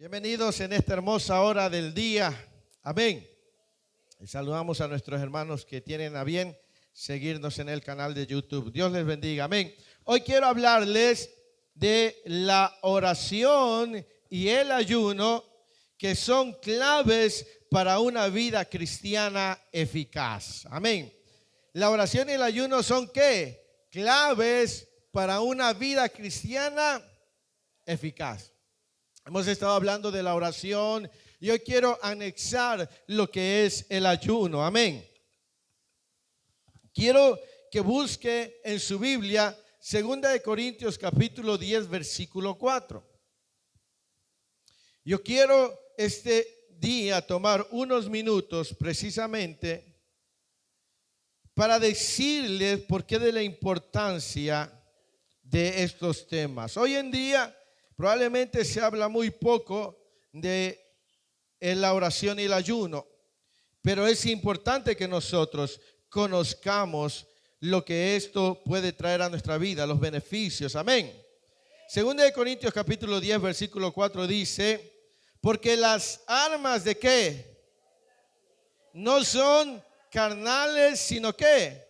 Bienvenidos en esta hermosa hora del día. Amén. Y saludamos a nuestros hermanos que tienen a bien seguirnos en el canal de YouTube. Dios les bendiga. Amén. Hoy quiero hablarles de la oración y el ayuno, que son claves para una vida cristiana eficaz. Amén. La oración y el ayuno son ¿qué? Claves para una vida cristiana eficaz. Hemos estado hablando de la oración y hoy quiero anexar lo que es el ayuno. Amén. Quiero que busque en su Biblia 2 Corintios capítulo 10 versículo 4. Yo quiero este día tomar unos minutos precisamente para decirles por qué de la importancia de estos temas. Hoy en día probablemente se habla muy poco de la oración y el ayuno, pero es importante que nosotros conozcamos lo que esto puede traer a nuestra vida, los beneficios. Amén. 2 Corintios capítulo 10 versículo 4 dice: porque las armas de ¿qué? No son carnales, sino ¿qué?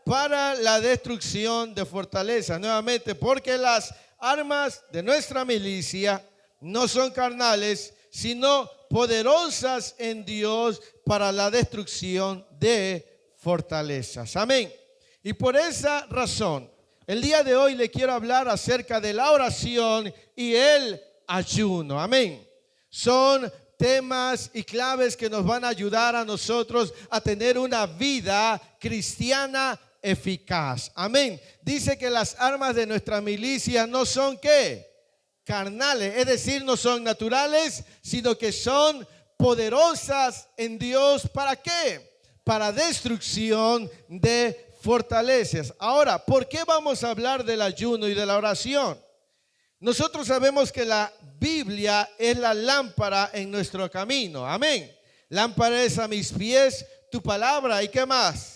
Para la destrucción de fortalezas. Nuevamente, porque las armas de nuestra milicia no son carnales, sino poderosas en Dios para la destrucción de fortalezas. Amén. Y por esa razón, el día de hoy le quiero hablar acerca de la oración y el ayuno. Amén. Son temas y claves que nos van a ayudar a nosotros a tener una vida cristiana eficaz. Amén. Dice que las armas de nuestra milicia no son ¿qué? Carnales, es decir, no son naturales, sino que son poderosas en Dios. ¿Para qué? Para destrucción de fortalezas. Ahora, ¿por qué vamos a hablar del ayuno y de la oración? Nosotros sabemos que la Biblia es la lámpara en nuestro camino. Amén. Lámpara es a mis pies tu palabra. ¿Y qué más?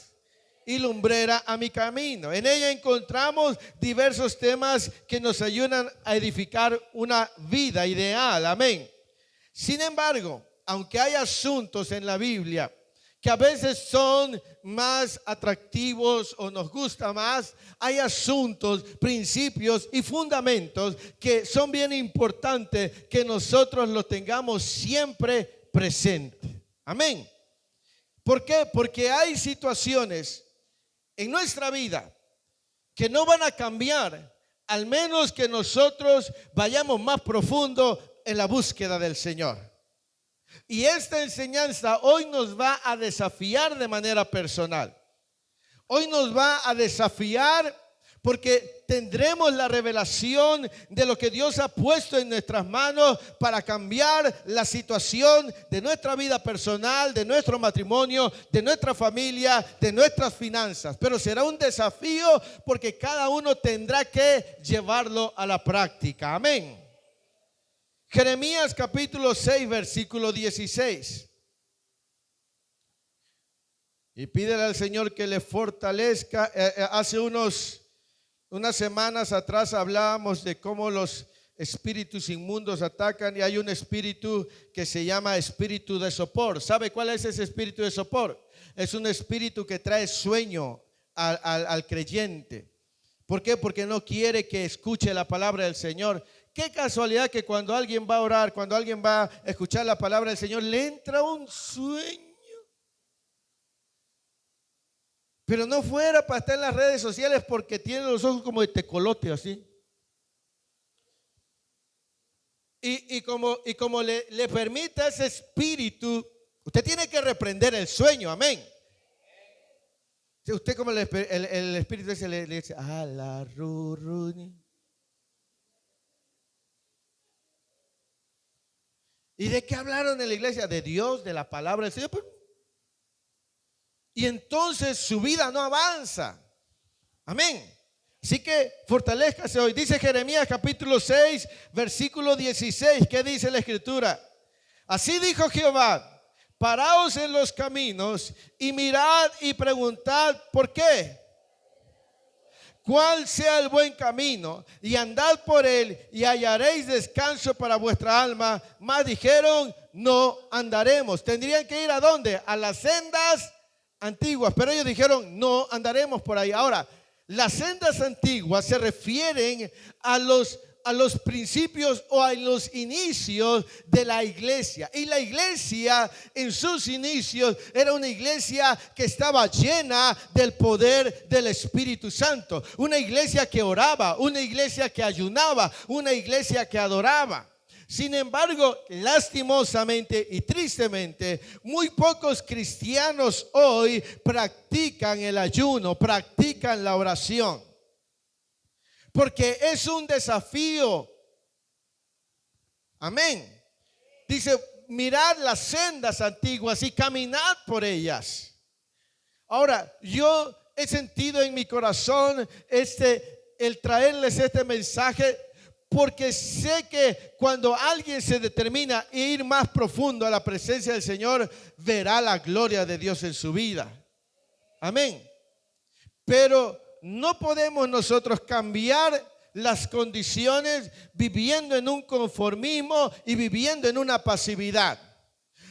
Y lumbrera a mi camino. En ella encontramos diversos temas que nos ayudan a edificar una vida ideal. Amén. Sin embargo, aunque hay asuntos en la Biblia que a veces son más atractivos o nos gusta más, hay asuntos, principios y fundamentos que son bien importantes que nosotros los tengamos siempre presente. Amén. ¿Por qué? Porque hay situaciones en nuestra vida que no van a cambiar, al menos que nosotros vayamos más profundo en la búsqueda del Señor. Y esta enseñanza hoy nos va a desafiar de manera personal. Hoy nos va a desafiar porque tendremos la revelación de lo que Dios ha puesto en nuestras manos para cambiar la situación de nuestra vida personal, de nuestro matrimonio, de nuestra familia, de nuestras finanzas. Pero será un desafío porque cada uno tendrá que llevarlo a la práctica. Amén. Jeremías capítulo 6 versículo 16. Y pídele al Señor que le fortalezca. Hace unas semanas atrás hablábamos de cómo los espíritus inmundos atacan y hay un espíritu que se llama espíritu de sopor. ¿Sabe cuál es ese espíritu de sopor? Es un espíritu que trae sueño al creyente. ¿Por qué? Porque no quiere que escuche la palabra del Señor. Qué casualidad que cuando alguien va a orar, cuando alguien va a escuchar la palabra del Señor, le entra un sueño. Pero no fuera para estar en las redes sociales porque tiene los ojos como de tecolote así. Y como le permita ese espíritu, usted tiene que reprender el sueño, amén. Usted como el espíritu ese le dice, a la ruruni. ¿Y de qué hablaron en la iglesia? De Dios, de la palabra del Señor. Y entonces su vida no avanza. Amén. Así que fortalézcase hoy. Dice Jeremías capítulo 6, versículo 16. ¿Qué dice la escritura? Así dijo Jehová: paraos en los caminos y mirad y preguntad por qué. Cuál sea el buen camino, y andad por él y hallaréis descanso para vuestra alma. Mas dijeron: no andaremos. Tendrían que ir ¿a dónde? A las sendas antiguas. Pero ellos dijeron: no andaremos por ahí. Ahora, las sendas antiguas se refieren a los principios o a los inicios de la iglesia. Y la iglesia en sus inicios era una iglesia que estaba llena del poder del Espíritu Santo. Una iglesia que oraba, una iglesia que ayunaba, una iglesia que adoraba. Sin embargo, lastimosamente y tristemente, muy pocos cristianos hoy practican el ayuno, practican la oración. Porque es un desafío. Amén. Dice: mirad las sendas antiguas y caminad por ellas. Ahora, yo he sentido en mi corazón el traerles este mensaje, porque sé que cuando alguien se determina a ir más profundo a la presencia del Señor, verá la gloria de Dios en su vida. Amén. Pero no podemos nosotros cambiar las condiciones viviendo en un conformismo y viviendo en una pasividad.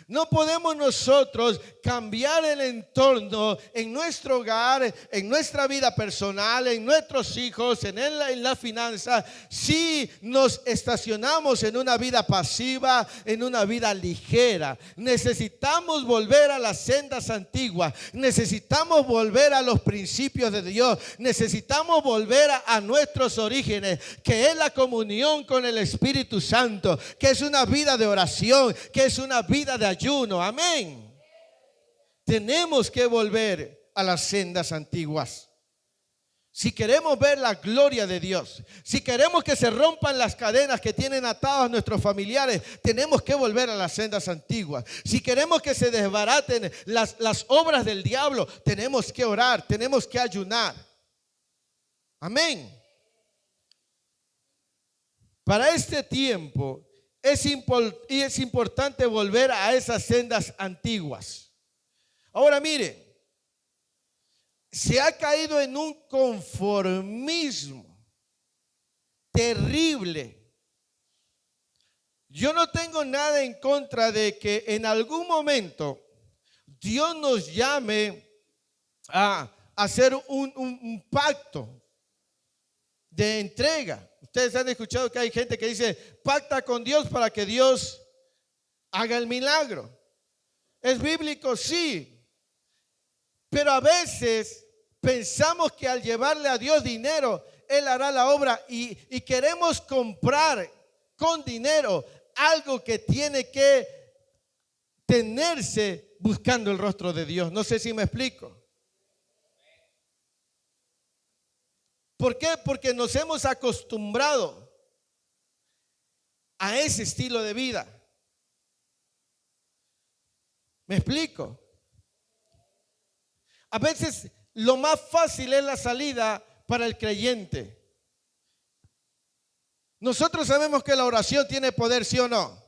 No podemos nosotros cambiar el entorno en nuestro hogar, en nuestra vida personal, en nuestros hijos, en la finanza, si nos estacionamos en una vida pasiva, en una vida ligera. Necesitamos volver a las sendas antiguas, necesitamos volver a los principios de Dios, necesitamos volver a nuestros orígenes, que es la comunión con el Espíritu Santo, que es una vida de oración, que es una vida de ayuno. Amén. Tenemos que volver a las sendas antiguas. Si queremos ver la gloria de Dios, si queremos que se rompan las cadenas que tienen atados a nuestros familiares, tenemos que volver a las sendas antiguas. Si queremos que se desbaraten las obras del diablo, tenemos que orar, tenemos que ayunar. Amén. Para este tiempo es importante volver a esas sendas antiguas. Ahora mire, se ha caído en un conformismo terrible. Yo no tengo nada en contra de que en algún momento Dios nos llame a hacer un pacto de entrega. Ustedes han escuchado que hay gente que dice: pacta con Dios para que Dios haga el milagro. ¿Es bíblico? Sí. Pero a veces pensamos que al llevarle a Dios dinero, Él hará la obra, y queremos comprar con dinero algo que tiene que tenerse buscando el rostro de Dios. No sé si me explico. ¿Por qué? Porque nos hemos acostumbrado a ese estilo de vida. ¿Me explico? A veces lo más fácil es la salida para el creyente. Nosotros sabemos que la oración tiene poder, ¿sí o no?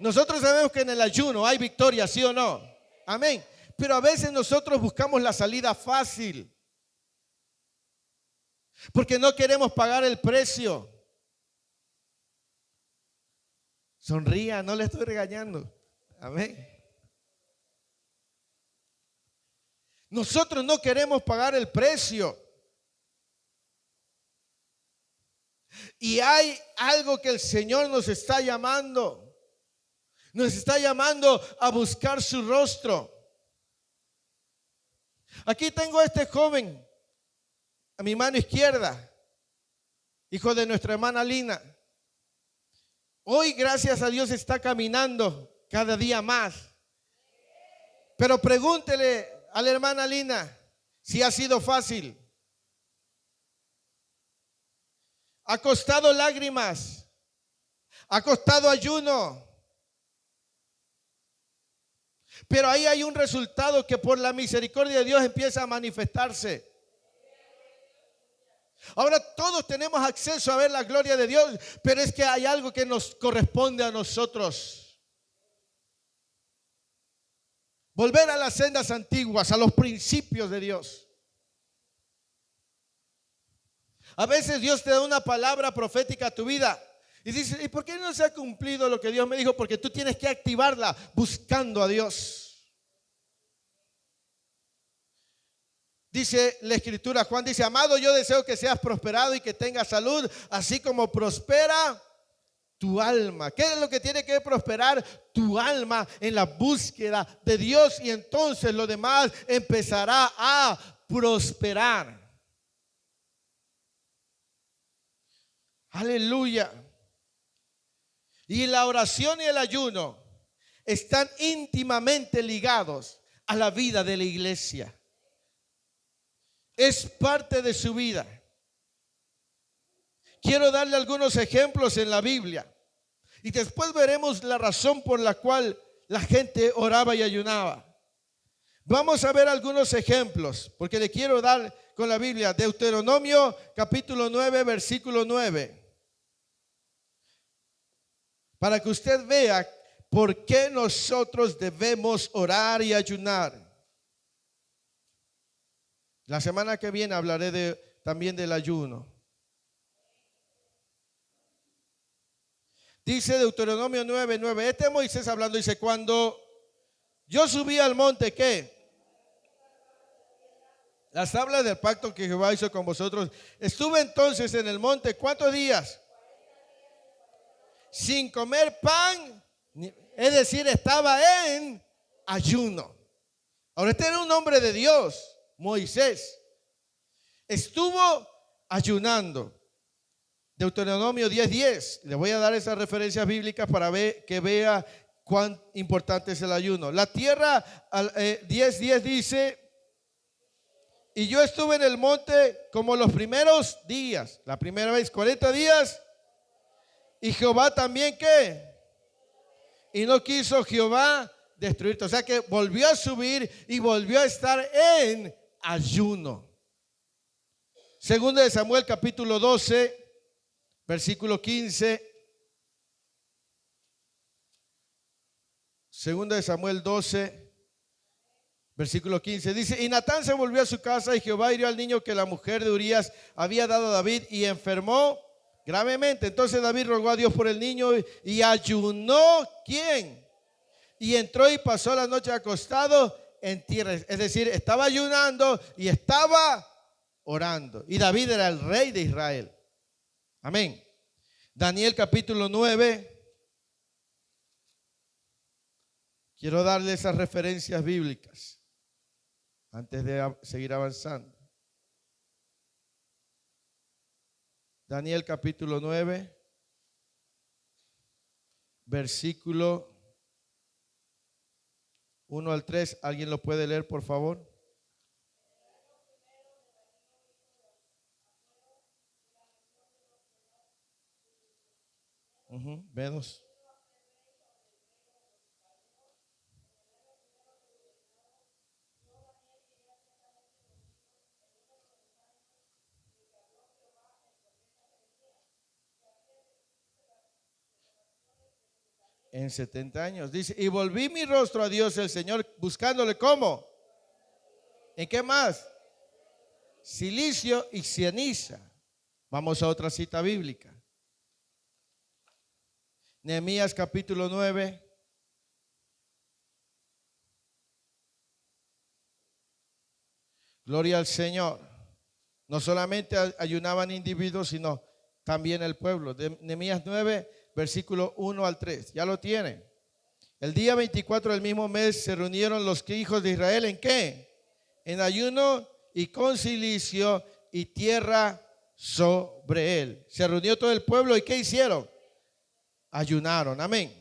Nosotros sabemos que en el ayuno hay victoria, ¿sí o no? Amén. Pero a veces nosotros buscamos la salida fácil, porque no queremos pagar el precio. Sonría, no le estoy regañando. Amén. Nosotros no queremos pagar el precio. Y hay algo que el Señor nos está llamando. Nos está llamando a buscar su rostro. Aquí tengo a este joven a mi mano izquierda, hijo de nuestra hermana Lina. Hoy, gracias a Dios, está caminando cada día más. Pero pregúntele a la hermana Lina si ha sido fácil. Ha costado lágrimas, ha costado ayuno, Pero ahí hay un resultado que por la misericordia de Dios empieza a manifestarse. Ahora todos tenemos acceso a ver la gloria de Dios, pero es que hay algo que nos corresponde a nosotros. Volver a las sendas antiguas, a los principios de Dios. A veces Dios te da una palabra profética a tu vida y dice, ¿y por qué no se ha cumplido lo que Dios me dijo? Porque tú tienes que activarla buscando a Dios. Dice la escritura, Juan dice, amado, yo deseo que seas prosperado y que tengas salud, así como prospera tu alma. ¿Qué es lo que tiene que prosperar? Tu alma en la búsqueda de Dios, y entonces lo demás empezará a prosperar. Aleluya. Y la oración y el ayuno están íntimamente ligados a la vida de la iglesia. Es parte de su vida. Quiero darle algunos ejemplos en la Biblia y después veremos la razón por la cual la gente oraba y ayunaba. Vamos a ver algunos ejemplos porque le quiero dar con la Biblia. Deuteronomio capítulo 9, versículo 9. Para que usted vea por qué nosotros debemos orar y ayunar. La semana que viene hablaré también del ayuno. Dice Deuteronomio 9:9. Este es Moisés hablando. Dice, cuando yo subí al monte, ¿qué? Las tablas del pacto que Jehová hizo con vosotros. Estuve entonces en el monte, ¿cuántos días? Sin comer pan. Es decir, estaba en ayuno. Ahora, este era un hombre de Dios. Moisés estuvo ayunando. Deuteronomio 10:10. Le voy a dar esas referencias bíblicas para que vea cuán importante es el ayuno. La tierra 10:10 dice, y yo estuve en el monte como los primeros días, la primera vez 40 días, y Jehová también, ¿qué? Y no quiso Jehová destruirte. O sea que volvió a subir y volvió a estar en ayuno. Segundo de Samuel capítulo 12, versículo 15. Segundo de Samuel 12, versículo 15. Dice, y Natán se volvió a su casa y Jehová hirió al niño que la mujer de Urías había dado a David y enfermó gravemente. Entonces David rogó a Dios por el niño y ayunó, ¿quién? Y entró y pasó la noche acostado en tierra. Es decir, estaba ayunando y estaba orando. Y David era el rey de Israel. Amén. Daniel capítulo 9. Quiero darle esas referencias bíblicas antes de seguir avanzando. Daniel capítulo 9, versículo 1 al 3. ¿Alguien lo puede leer, por favor? Menos. En 70 años. Dice, y volví mi rostro a Dios el Señor buscándole, ¿cómo? ¿En qué más? Silicio y ceniza. Vamos a otra cita bíblica. Nehemías capítulo 9. Gloria al Señor. No solamente ayunaban individuos, sino también el pueblo. Nehemías 9, versículo 1 al 3. Ya lo tiene. El día 24 del mismo mes se reunieron los hijos de Israel. ¿En qué? En ayuno y con cilicio y tierra sobre él. Se reunió todo el pueblo y ¿qué hicieron? Ayunaron. Amén.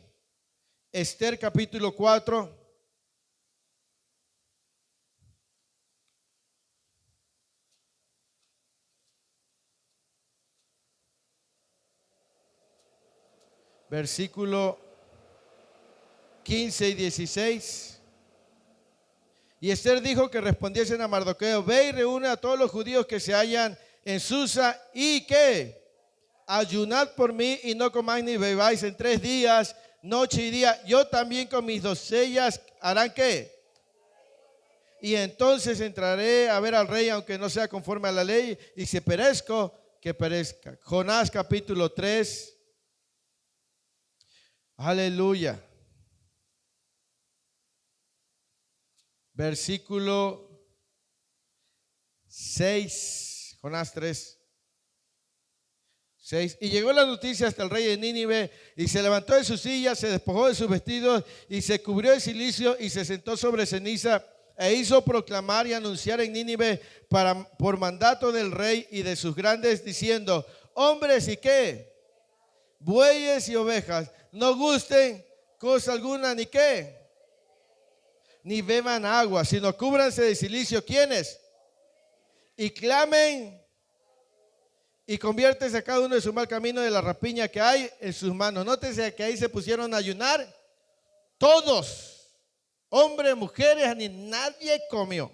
Esther capítulo 4. Versículo 15 y 16. Y Esther dijo que respondiesen a Mardoqueo: ve y reúne a todos los judíos que se hallan en Susa y que ayunad por mí y no comáis ni bebáis en 3 días, noche y día. Yo también con mis doncellas harán ¿qué? Y entonces entraré a ver al rey, aunque no sea conforme a la ley, y si perezco, que perezca. Jonás capítulo 3. Aleluya. Versículo 6. Jonás 3. 6. Y llegó la noticia hasta el rey de Nínive, y se levantó de su silla, se despojó de sus vestidos, y se cubrió de cilicio, y se sentó sobre ceniza, e hizo proclamar y anunciar en Nínive por mandato del rey y de sus grandes, diciendo: hombres y qué, bueyes y ovejas, no gusten cosa alguna ni qué, ni beban agua, sino cúbranse de cilicio. ¿Quiénes? Y clamen y conviértese a cada uno de su mal camino, de la rapiña que hay en sus manos. Nótese que ahí se pusieron a ayunar todos, hombres, mujeres, ni nadie comió.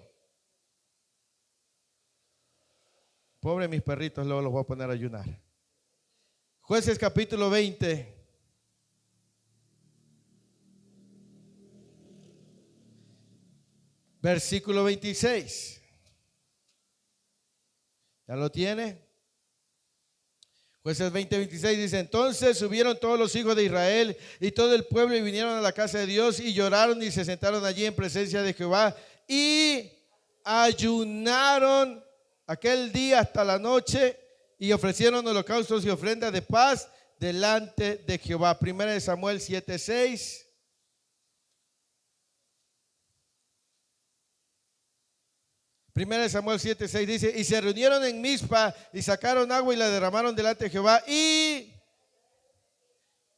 Pobre mis perritos, luego los voy a poner a ayunar. Jueces capítulo 20. Versículo 26. ¿Ya lo tiene? Jueces 20, 26 dice: entonces subieron todos los hijos de Israel y todo el pueblo y vinieron a la casa de Dios y lloraron y se sentaron allí en presencia de Jehová y ayunaron aquel día hasta la noche y ofrecieron holocaustos y ofrendas de paz delante de Jehová. Primera de Samuel 7, 6. Primera de Samuel 7, 6 dice: y se reunieron en Mizpa y sacaron agua y la derramaron delante de Jehová y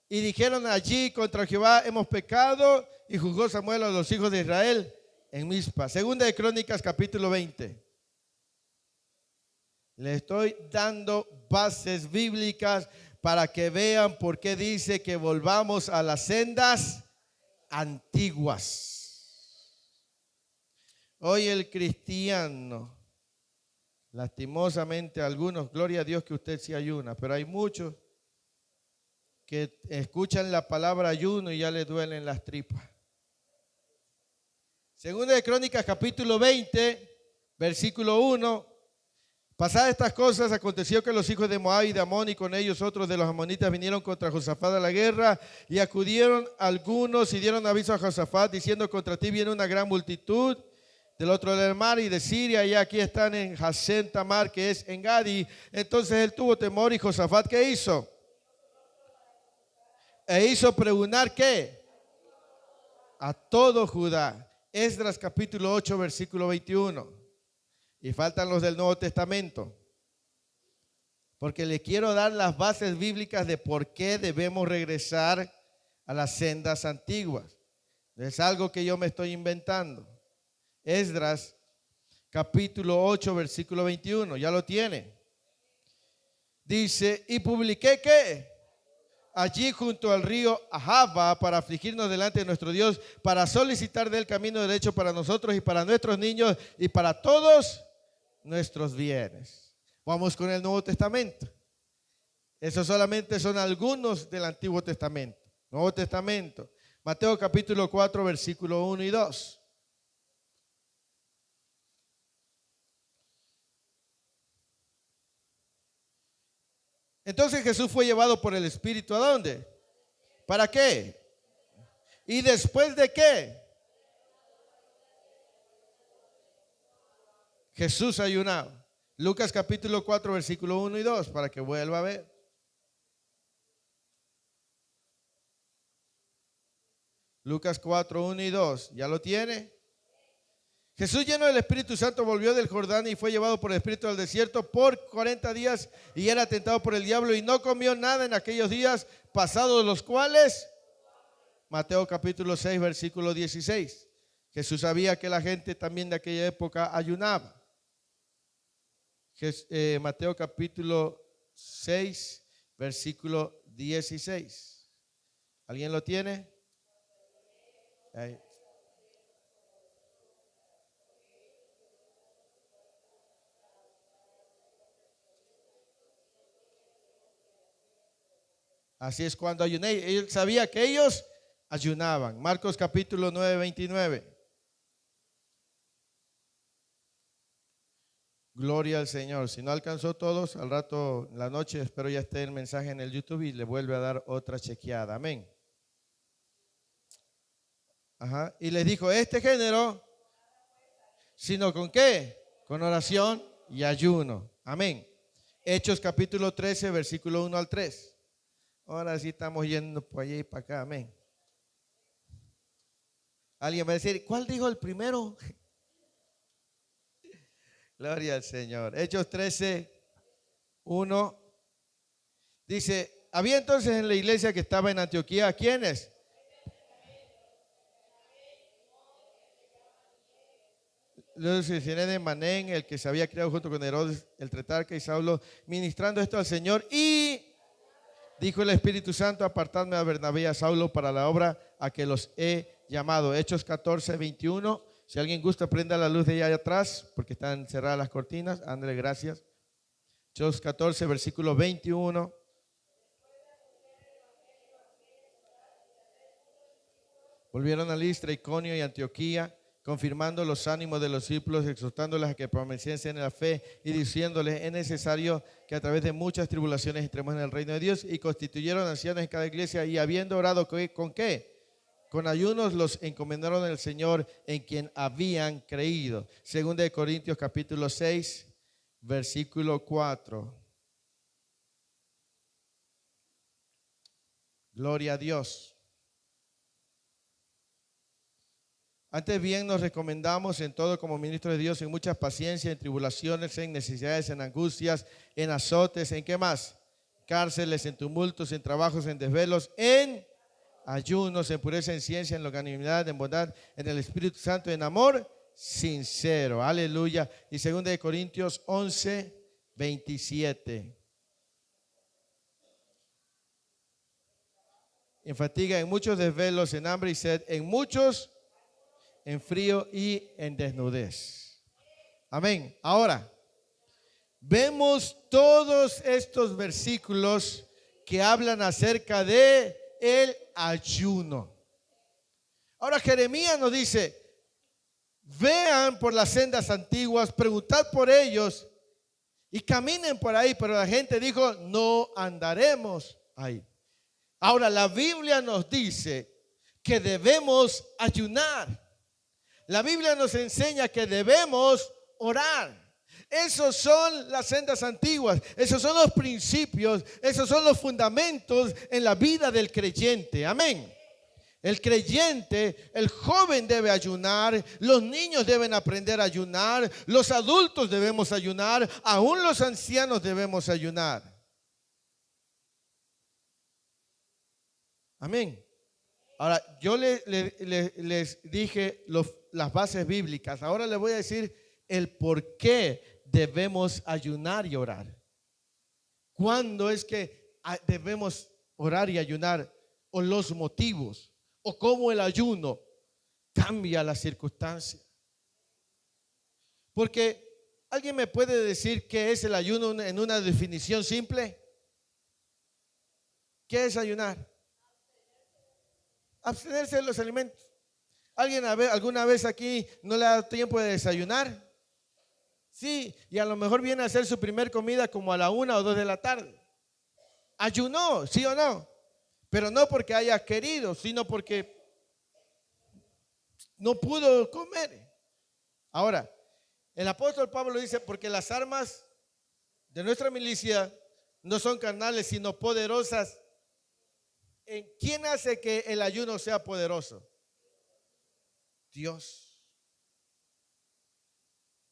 dijeron allí contra Jehová: hemos pecado. Y juzgó Samuel a los hijos de Israel en Mizpa. Segunda de Crónicas capítulo 20. Le estoy dando bases bíblicas para que vean por qué dice que volvamos a las sendas antiguas. Hoy el cristiano, lastimosamente algunos, gloria a Dios que usted sí ayuna, pero hay muchos que escuchan la palabra ayuno y ya les duelen las tripas. Segunda de Crónicas capítulo 20, versículo 1. Pasadas estas cosas, aconteció que los hijos de Moab y de Amón y con ellos otros de los amonitas vinieron contra Josafat a la guerra, y acudieron algunos y dieron aviso a Josafat diciendo: contra ti viene una gran multitud del otro del mar y de Siria, y aquí están en Hazen Tamar, que es en Gadi. Entonces él tuvo temor, y Josafat, ¿qué hizo? E hizo pregonar ¿qué? A todo Judá. Esdras capítulo 8, versículo 21. Y faltan los del Nuevo Testamento, porque le quiero dar las bases bíblicas de por qué debemos regresar a las sendas antiguas. Es algo que yo me estoy inventando. Esdras capítulo 8, versículo 21. Ya lo tiene. Dice: y publiqué ¿qué? Allí junto al río Ahava, para afligirnos delante de nuestro Dios, para solicitar del camino derecho para nosotros y para nuestros niños y para todos nuestros bienes. Vamos con el Nuevo Testamento. Esos solamente son algunos del Antiguo Testamento. Nuevo Testamento. Mateo capítulo 4, versículo 1 y 2. Entonces Jesús fue llevado por el Espíritu ¿a dónde? ¿Para qué? ¿Y después de qué? Jesús ayunaba. Lucas capítulo 4, versículo 1 y 2, para que vuelva a ver. Lucas 4, 1 y 2. ¿Ya lo tiene? Jesús, lleno del Espíritu Santo, volvió del Jordán y fue llevado por el Espíritu al desierto por 40 días y era tentado por el diablo y no comió nada en aquellos días, pasados los cuales, Mateo capítulo 6, versículo 16. Jesús sabía que la gente también de aquella época ayunaba. Mateo capítulo 6, versículo 16. ¿Alguien lo tiene? Ahí. Así es cuando ayuné. Él sabía que ellos ayunaban. Marcos capítulo 9, 29. Gloria al Señor. Si no alcanzó todos, al rato en la noche espero ya esté el mensaje en el YouTube y le vuelve a dar otra chequeada. Amén. Ajá. Y les dijo, este género, sino con qué? Con oración y ayuno. Amén. Hechos capítulo 13, versículo 1 al 3. Ahora sí estamos yendo por allá y para acá. Amén. Alguien va a decir, ¿cuál dijo el primero? Gloria al Señor. Hechos 13, 1. Dice, había entonces en la iglesia que estaba en Antioquía, ¿quiénes? Los de Manén, el que se había criado junto con Herodes, el Tetrarca y Saulo, ministrando esto al Señor. Y dijo el Espíritu Santo, apartadme a Bernabé y a Saulo para la obra a que los he llamado. Hechos 14, 21. Si alguien gusta, prenda la luz de allá atrás, porque están cerradas las cortinas. Ándale, gracias. Hechos 14, versículo 21. Volvieron a Listra, Iconio y Antioquía, confirmando los ánimos de los discípulos, exhortándoles a que permaneciesen en la fe y diciéndoles, es necesario que a través de muchas tribulaciones entremos en el reino de Dios. Y constituyeron ancianos en cada iglesia y habiendo orado, ¿con qué? Con ayunos los encomendaron al Señor en quien habían creído. Segunda de Corintios capítulo 6, versículo 4. Gloria a Dios. Antes bien nos recomendamos en todo como ministros de Dios, en muchas paciencias, en tribulaciones, en necesidades, en angustias, en azotes, ¿en qué más? Cárceles, en tumultos, en trabajos, en desvelos, en ayunos, en pureza, en ciencia, en longanimidad, en bondad, en el Espíritu Santo, en amor sincero. Aleluya. Y 2 de Corintios 11, 27. En fatiga, en muchos desvelos, en hambre y sed, en muchos, en frío y en desnudez. Amén. Ahora, vemos todos estos versículos que hablan acerca de el ayuno. Ahora Jeremías nos dice, vean por las sendas antiguas, preguntad por ellos y caminen por ahí, pero la gente dijo, no andaremos ahí. Ahora la Biblia nos dice que debemos ayunar. La Biblia nos enseña que debemos orar. Esos son las sendas antiguas, esos son los principios, esos son los fundamentos en la vida del creyente. Amén. El creyente, el joven debe ayunar, los niños deben aprender a ayunar, los adultos debemos ayunar, aún los ancianos debemos ayunar. Amén. Ahora, yo les dije las bases bíblicas. Ahora les voy a decir el por qué debemos ayunar y orar. ¿Cuándo es que debemos orar y ayunar? O los motivos, o cómo el ayuno cambia las circunstancias. Porque ¿alguien me puede decir qué es el ayuno en una definición simple? ¿Qué es ayunar? Abstenerse de los alimentos. ¿Alguien alguna vez aquí no le ha dado tiempo de desayunar? Sí, y a lo mejor viene a hacer su primer comida como a la 1 o 2 de la tarde. Ayunó, ¿sí o no? Pero no porque haya querido, sino porque no pudo comer. Ahora, el apóstol Pablo dice, porque las armas de nuestra milicia no son carnales, sino poderosas. ¿Quién hace que el ayuno sea poderoso? Dios.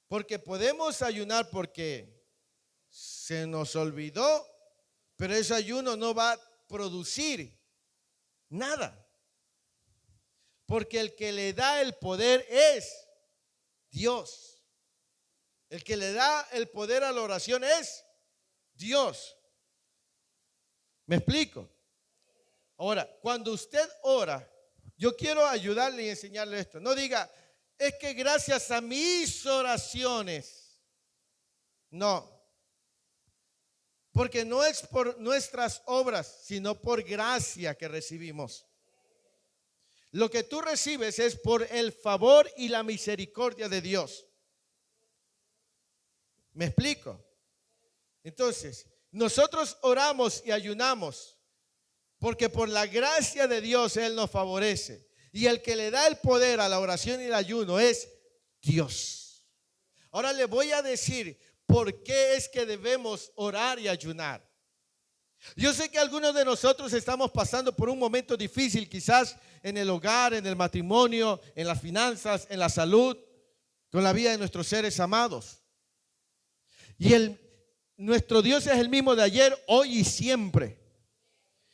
Porque podemos ayunar porque se nos olvidó, pero ese ayuno no va a producir nada. Porque el que le da el poder es Dios. El que le da el poder a la oración es Dios. ¿Me explico? Ahora, cuando usted ora, yo quiero ayudarle y enseñarle esto. No diga, es que gracias a mis oraciones. No. Porque no es por nuestras obras, sino por gracia que recibimos. Lo que tú recibes es por el favor y la misericordia de Dios. ¿Me explico? Entonces, nosotros oramos y ayunamos porque por la gracia de Dios Él nos favorece. Y el que le da el poder a la oración y el ayuno es Dios. Ahora le voy a decir por qué es que debemos orar y ayunar. Yo sé que algunos de nosotros estamos pasando por un momento difícil, quizás en el hogar, en el matrimonio, en las finanzas, en la salud, con la vida de nuestros seres amados. Y nuestro Dios es el mismo de ayer, hoy y siempre.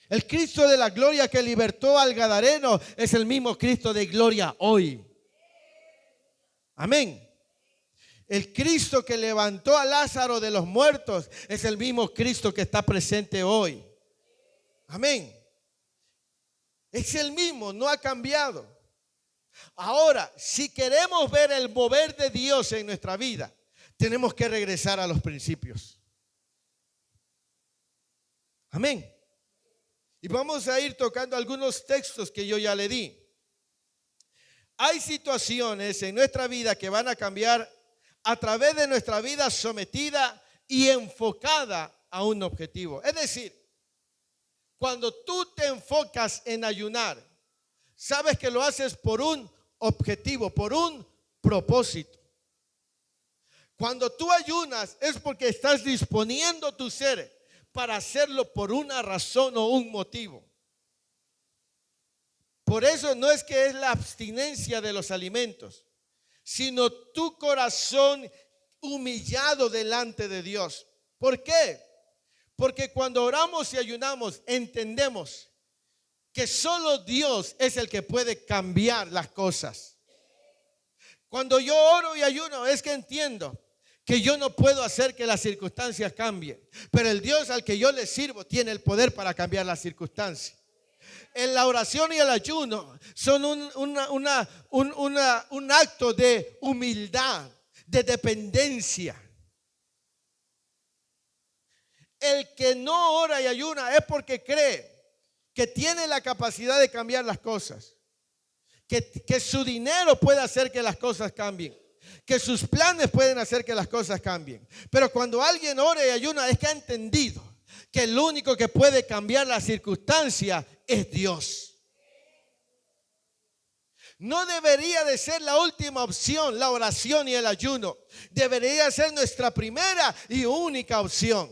El Cristo de la gloria que libertó al gadareno es el mismo Cristo de gloria hoy. Amén. El Cristo que levantó a Lázaro de los muertos es el mismo Cristo que está presente hoy. Amén. Es el mismo, no ha cambiado. Ahora, si queremos ver el mover de Dios en nuestra vida, tenemos que regresar a los principios. Amén. Y vamos a ir tocando algunos textos que yo ya le di. Hay situaciones en nuestra vida que van a cambiar a través de nuestra vida sometida y enfocada a un objetivo. Es decir, cuando tú te enfocas en ayunar, sabes que lo haces por un objetivo, por un propósito. Cuando tú ayunas es porque estás disponiendo tu ser para hacerlo por una razón o un motivo. Por eso no es que es la abstinencia de los alimentos, sino tu corazón humillado delante de Dios. ¿Por qué? Porque cuando oramos y ayunamos entendemos que solo Dios es el que puede cambiar las cosas. Cuando yo oro y ayuno es que entiendo que yo no puedo hacer que las circunstancias cambien, pero el Dios al que yo le sirvo tiene el poder para cambiar las circunstancias. En la oración y el ayuno son un acto de humildad, de dependencia. El que no ora y ayuna es porque cree que tiene la capacidad de cambiar las cosas, que su dinero puede hacer que las cosas cambien, que sus planes pueden hacer que las cosas cambien. Pero cuando alguien ora y ayuna es que ha entendido que el único que puede cambiar la circunstancia es Dios. No debería de ser la última opción la oración y el ayuno. Debería ser nuestra primera y única opción.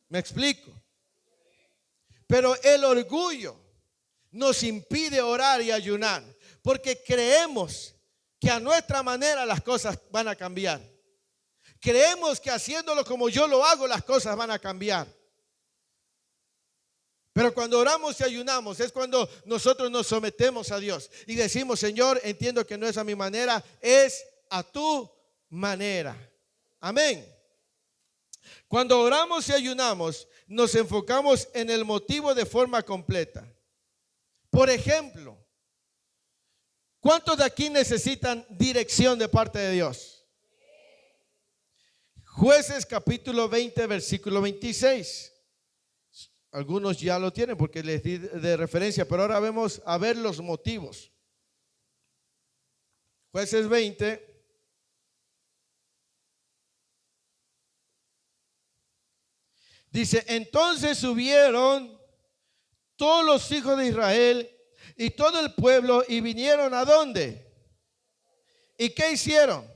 ¿Me explico? Pero el orgullo nos impide orar y ayunar porque creemos que a nuestra manera las cosas van a cambiar. Creemos que haciéndolo como yo lo hago las cosas van a cambiar. Pero cuando oramos y ayunamos es cuando nosotros nos sometemos a Dios y decimos: Señor, entiendo que no es a mi manera, es a tu manera. Amén. Cuando oramos y ayunamos nos enfocamos en el motivo de forma completa. Por ejemplo, ¿cuántos de aquí necesitan dirección de parte de Dios? Jueces capítulo 20 versículo 26. Algunos ya lo tienen porque les di de referencia, pero ahora vamos a ver los motivos. Jueces 20. Dice: entonces subieron todos los hijos de Israel y todo el pueblo y vinieron ¿a dónde? ¿Y qué hicieron?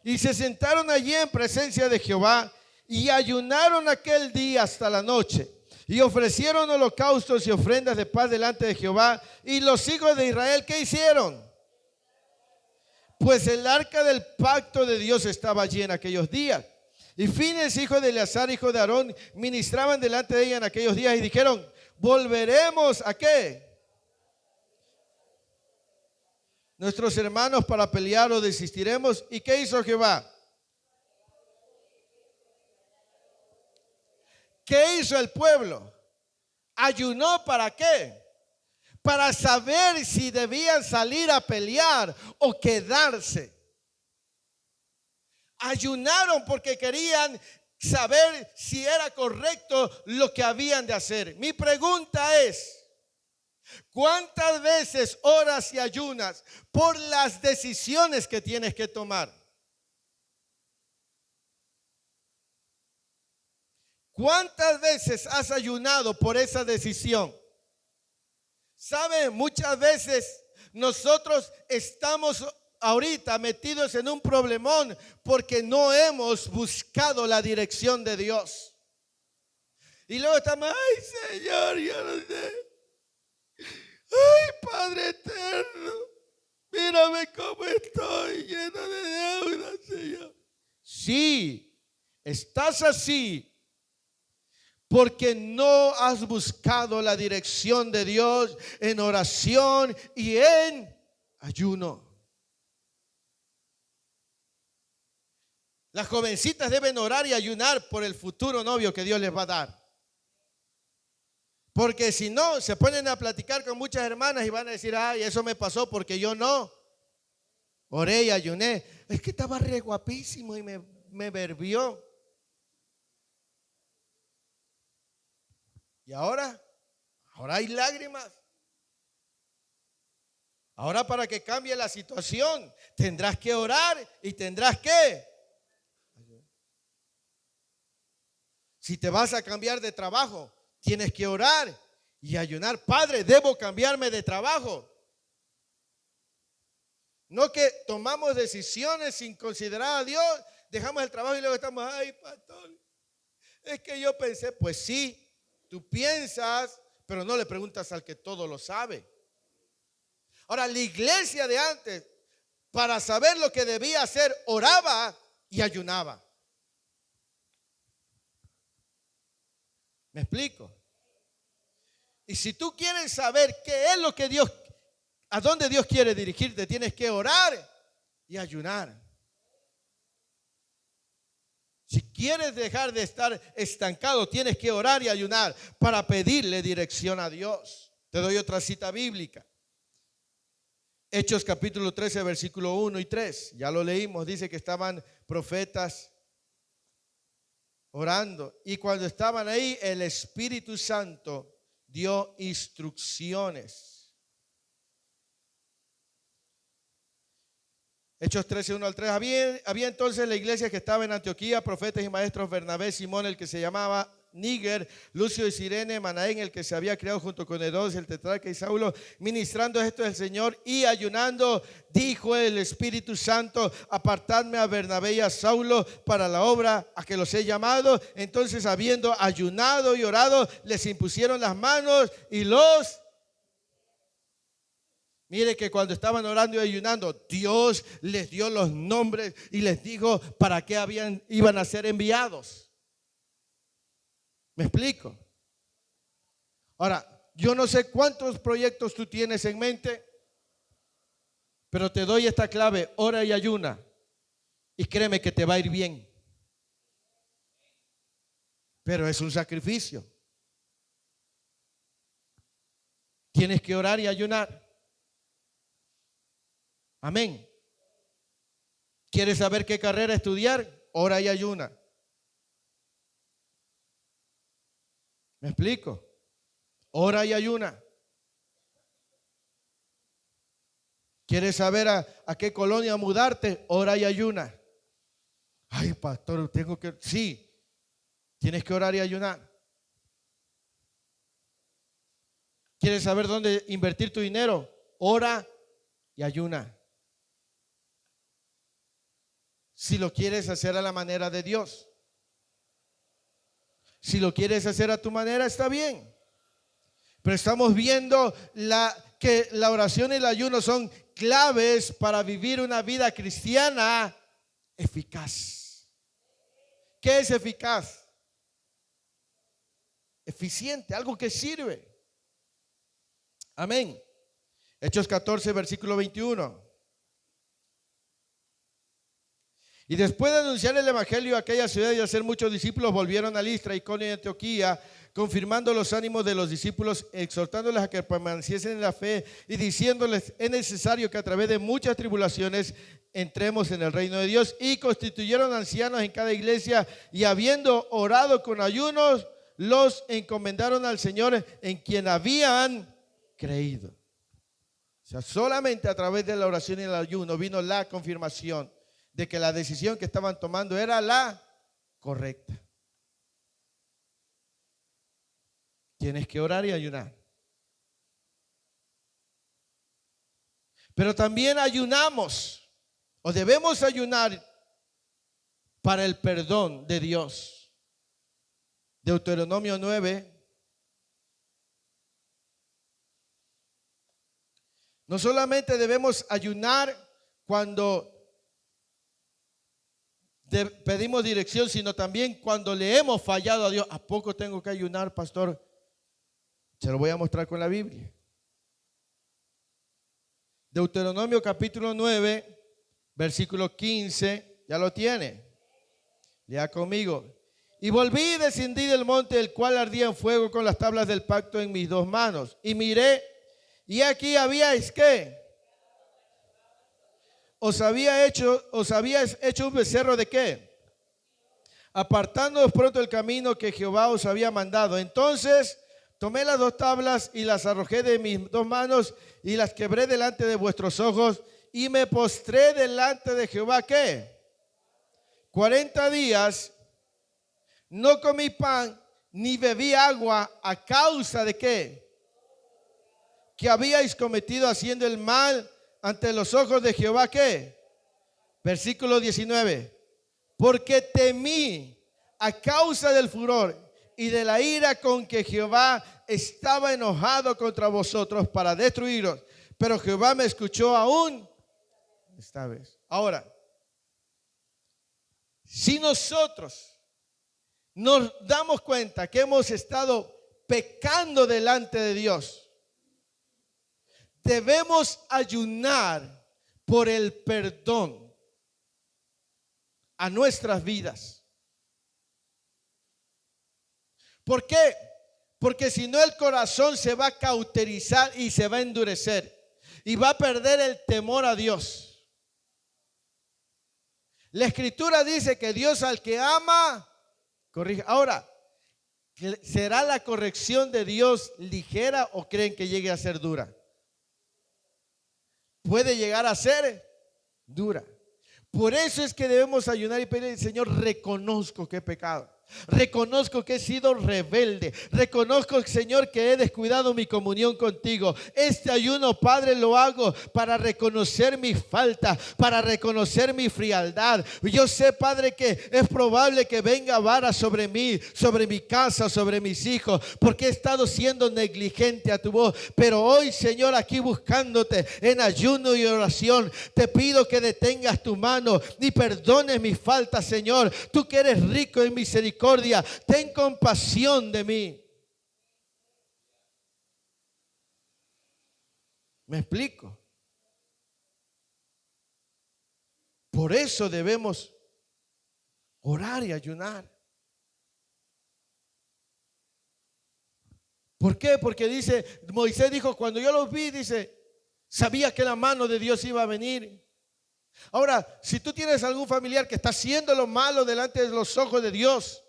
Y se sentaron allí en presencia de Jehová y ayunaron aquel día hasta la noche. Y ofrecieron holocaustos y ofrendas de paz delante de Jehová. Y los hijos de Israel, ¿qué hicieron? Pues el arca del pacto de Dios estaba allí en aquellos días. Y Fines, hijo de Eleazar, hijo de Aarón, ministraban delante de ella en aquellos días y dijeron: ¿volveremos a qué? Nuestros hermanos para pelear o desistiremos. ¿Y qué hizo Jehová? ¿Qué hizo el pueblo? ¿Ayunó para qué? Para saber si debían salir a pelear o quedarse. Ayunaron porque querían saber si era correcto lo que habían de hacer. Mi pregunta es, ¿cuántas veces oras y ayunas por las decisiones que tienes que tomar? ¿Cuántas veces has ayunado por esa decisión? ¿Sabe? Muchas veces nosotros estamos ahorita metidos en un problemón porque no hemos buscado la dirección de Dios. Y luego estamos, ay Señor, yo no sé. Ay Padre eterno, mírame cómo estoy, lleno de deudas, Señor. Sí, estás así porque no has buscado la dirección de Dios en oración y en ayuno. Las jovencitas deben orar y ayunar por el futuro novio que Dios les va a dar. Porque si no, se ponen a platicar con muchas hermanas y van a decir, ay, eso me pasó porque yo no oré y ayuné. Es que estaba re guapísimo y me verbió. Y ahora hay lágrimas. Ahora para que cambie la situación, tendrás que orar y tendrás que. Si te vas a cambiar de trabajo, tienes que orar y ayunar. Padre, debo cambiarme de trabajo. No que tomamos decisiones sin considerar a Dios, dejamos el trabajo y luego estamos, ay, pastor, es que yo pensé, pues sí. Tú piensas, pero no le preguntas al que todo lo sabe. Ahora, la iglesia de antes, para saber lo que debía hacer, oraba y ayunaba. ¿Me explico? Y si tú quieres saber qué es lo que Dios, a dónde Dios quiere dirigirte, tienes que orar y ayunar. Si quieres dejar de estar estancado, tienes que orar y ayunar para pedirle dirección a Dios. Te doy otra cita bíblica. Hechos capítulo 13, versículo 1 y 3. Ya lo leímos. Dice que estaban profetas orando. Y cuando estaban ahí, el Espíritu Santo dio instrucciones. Hechos 13, 1 al 3. Había entonces en la iglesia que estaba en Antioquía profetas y maestros: Bernabé, Simón, el que se llamaba Níger, Lucio de Cirene, Manaén, el que se había criado junto con Herodes, el tetrarca, y Saulo. Ministrando esto el Señor y ayunando, dijo el Espíritu Santo: apartadme a Bernabé y a Saulo para la obra a que los he llamado. Entonces, habiendo ayunado y orado, les impusieron las manos y los... Mire que cuando estaban orando y ayunando, Dios les dio los nombres y les dijo para qué iban a ser enviados. ¿Me explico? Ahora, yo no sé cuántos proyectos tú tienes en mente, pero te doy esta clave: ora y ayuna, y créeme que te va a ir bien. Pero es un sacrificio. Tienes que orar y ayunar. Amén. ¿Quieres saber qué carrera estudiar? Ora y ayuna. ¿Me explico? Ora y ayuna. ¿Quieres saber a qué colonia mudarte? Ora y ayuna. Ay, pastor, tengo que... Sí, tienes que orar y ayunar. ¿Quieres saber dónde invertir tu dinero? Ora y ayuna. Si lo quieres hacer a la manera de Dios. Si lo quieres hacer a tu manera, está bien. Pero estamos viendo que la oración y el ayuno son claves para vivir una vida cristiana eficaz. ¿Qué es eficaz? Eficiente, algo que sirve. Amén. Hechos 14, versículo 21. Y después de anunciar el evangelio a aquella ciudad y hacer muchos discípulos, volvieron a Listra, Iconio y Antioquía, confirmando los ánimos de los discípulos, exhortándoles a que permaneciesen en la fe y diciéndoles: es necesario que a través de muchas tribulaciones entremos en el reino de Dios. Y constituyeron ancianos en cada iglesia, y habiendo orado con ayunos, los encomendaron al Señor en quien habían creído. O sea, solamente a través de la oración y el ayuno vino la confirmación de que la decisión que estaban tomando era la correcta. Tienes que orar y ayunar. Pero también ayunamos, o debemos ayunar para el perdón de Dios. Deuteronomio 9. No solamente debemos ayunar cuando pedimos dirección, sino también cuando le hemos fallado a Dios. ¿A poco tengo que ayunar, pastor? Se lo voy a mostrar con la Biblia. Deuteronomio capítulo 9, versículo 15. ¿Ya lo tiene? Lea conmigo. Y volví y descendí del monte, el cual ardía en fuego, con las tablas del pacto en mis dos manos. Y miré, y aquí habíais ¿qué? Os habíais hecho un becerro de ¿qué? Apartándoos pronto el camino que Jehová os había mandado. Entonces tomé las dos tablas y las arrojé de mis dos manos y las quebré delante de vuestros ojos, y me postré delante de Jehová ¿qué? 40 días no comí pan ni bebí agua a causa de ¿qué? Que habíais cometido haciendo el mal ante los ojos de Jehová ¿qué? Versículo 19. Porque temí a causa del furor y de la ira con que Jehová estaba enojado contra vosotros para destruiros. Pero Jehová me escuchó aún esta vez. Ahora, si nosotros nos damos cuenta que hemos estado pecando delante de Dios, debemos ayunar por el perdón a nuestras vidas. ¿Por qué? Porque si no, el corazón se va a cauterizar y se va a endurecer y va a perder el temor a Dios. La Escritura dice que Dios al que ama corrige. Ahora, ¿será la corrección de Dios ligera o creen que llegue a ser dura? Puede llegar a ser dura. Por eso es que debemos ayunar y pedir: Señor, reconozco que he pecado. Reconozco que he sido rebelde. Reconozco, Señor, que he descuidado mi comunión contigo. Este ayuno, Padre, lo hago para reconocer mi falta, para reconocer mi frialdad. Yo sé, Padre, que es probable que venga vara sobre mí, sobre mi casa, sobre mis hijos, porque he estado siendo negligente a tu voz. Pero hoy, Señor, aquí buscándote en ayuno y oración, te pido que detengas tu mano y perdones mis faltas, Señor. Tú que eres rico en misericordia, ten compasión de mí. ¿Me explico? Por eso debemos orar y ayunar. ¿Por qué? Porque dice, Moisés dijo, cuando yo los vi, dice, sabía que la mano de Dios iba a venir. Ahora, si tú tienes algún familiar que está haciendo lo malo delante de los ojos de Dios,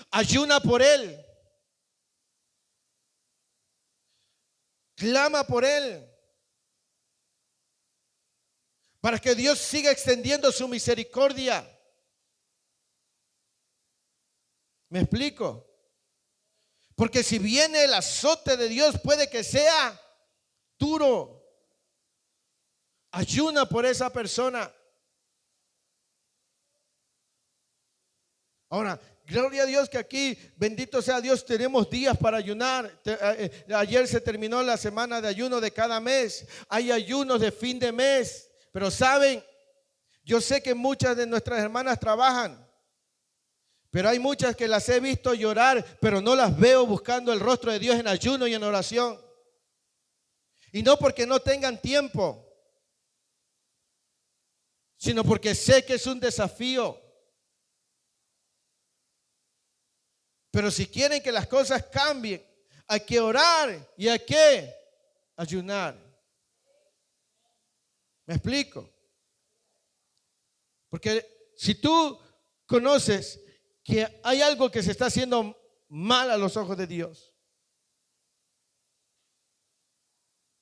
ayuna por él. Clama por él. Para que Dios siga extendiendo su misericordia. ¿Me explico? Porque si viene el azote de Dios, puede que sea duro. Ayuna por esa persona. Ahora, gloria a Dios que aquí, bendito sea Dios, tenemos días para ayunar. Ayer se terminó la semana de ayuno de cada mes. Hay ayunos de fin de mes. Pero saben, yo sé que muchas de nuestras hermanas trabajan. Pero hay muchas que las he visto llorar, pero no las veo buscando el rostro de Dios en ayuno y en oración. Y no porque no tengan tiempo, sino porque sé que es un desafío. Pero si quieren que las cosas cambien, hay que orar y hay que ayunar. ¿Me explico? Porque si tú conoces que hay algo que se está haciendo mal a los ojos de Dios,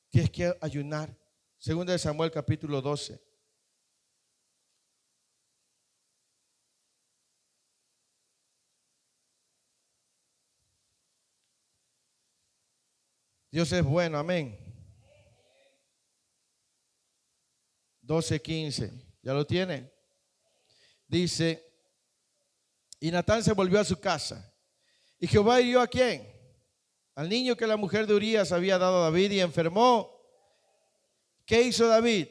tienes que ayunar. Segunda de Samuel capítulo 12. Dios es bueno, amén. 12:15, ¿ya lo tiene? Dice, y Natán se volvió a su casa. Y Jehová hirió ¿a quién? Al niño que la mujer de Urías había dado a David y enfermó. ¿Qué hizo David?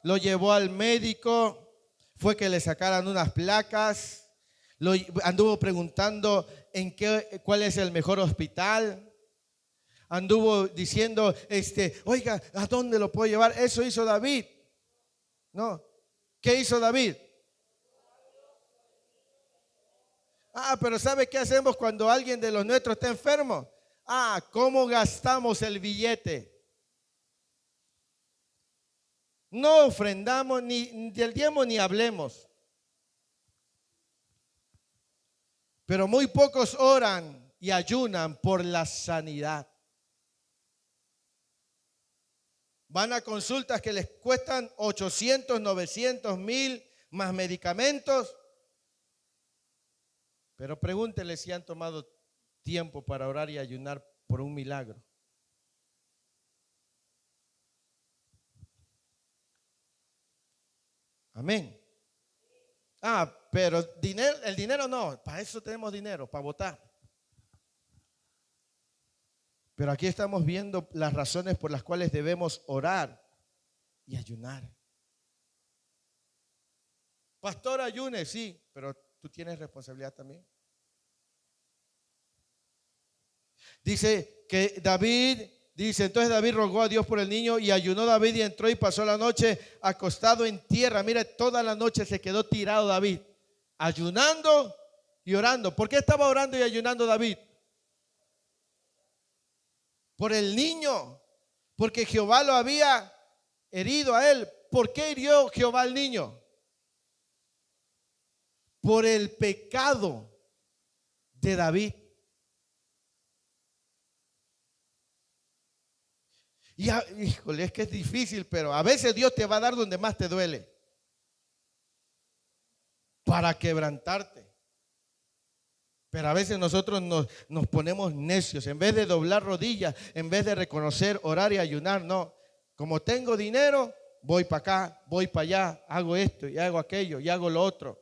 Lo llevó al médico, fue que le sacaran unas placas, anduvo preguntando cuál es el mejor hospital. Anduvo diciendo, oiga, ¿a dónde lo puedo llevar? Eso hizo David. No. ¿Qué hizo David? Pero ¿sabe qué hacemos cuando alguien de los nuestros está enfermo? ¿Cómo gastamos el billete? No ofrendamos ni del diezmo ni hablemos. Pero muy pocos oran y ayunan por la sanidad. Van a consultas que les cuestan 800, 900, 1000 más medicamentos. Pero pregúntenle si han tomado tiempo para orar y ayunar por un milagro. Amén. Pero el dinero no, para eso tenemos dinero, para votar. Pero aquí estamos viendo las razones por las cuales debemos orar y ayunar. Pastor, ayune, sí, pero tú tienes responsabilidad también. Dice que entonces David rogó a Dios por el niño y ayunó David y entró y pasó la noche acostado en tierra. Mira, toda la noche se quedó tirado David, ayunando y orando. ¿Por qué estaba orando y ayunando David? Por el niño, porque Jehová lo había herido a él. ¿Por qué hirió Jehová al niño? Por el pecado de David. Y híjole, es que es difícil, pero a veces Dios te va a dar donde más te duele para quebrantarte. Pero a veces nosotros nos ponemos necios. En vez de doblar rodillas, en vez de reconocer, orar y ayunar, no. Como tengo dinero, voy para acá, voy para allá, hago esto y hago aquello y hago lo otro.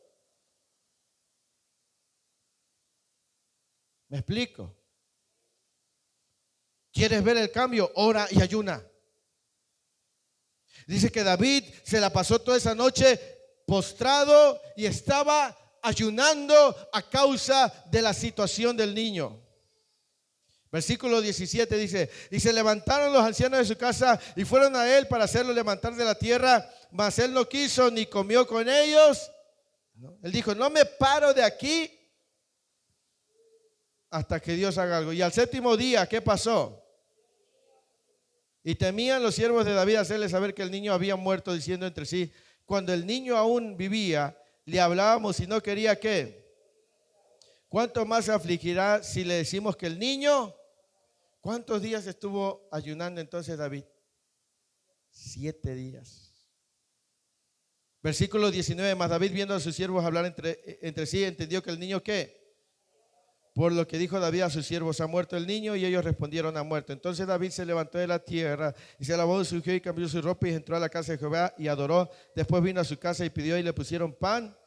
¿Me explico? ¿Quieres ver el cambio? Ora y ayuna. Dice que David se la pasó toda esa noche postrado y estaba ayunando a causa de la situación del niño. Versículo 17 dice, y se levantaron los ancianos de su casa y fueron a él para hacerlo levantar de la tierra, mas él no quiso ni comió con ellos. Él dijo, no me paro de aquí hasta que Dios haga algo. Y al séptimo día, ¿qué pasó? Y temían los siervos de David hacerle saber que el niño había muerto, diciendo entre sí, cuando el niño aún vivía, le hablábamos y no quería ¿qué? ¿Cuánto más se afligirá si le decimos que el niño? ¿Cuántos días estuvo ayunando entonces David? 7 días. Versículo 19, más David viendo a sus siervos hablar entre sí, entendió que el niño ¿qué? Por lo que dijo David a sus siervos, ha muerto el niño, y ellos respondieron, ha muerto. Entonces David se levantó de la tierra y se lavó de su y cambió su ropa y entró a la casa de Jehová y adoró. Después vino a su casa y pidió y le pusieron pan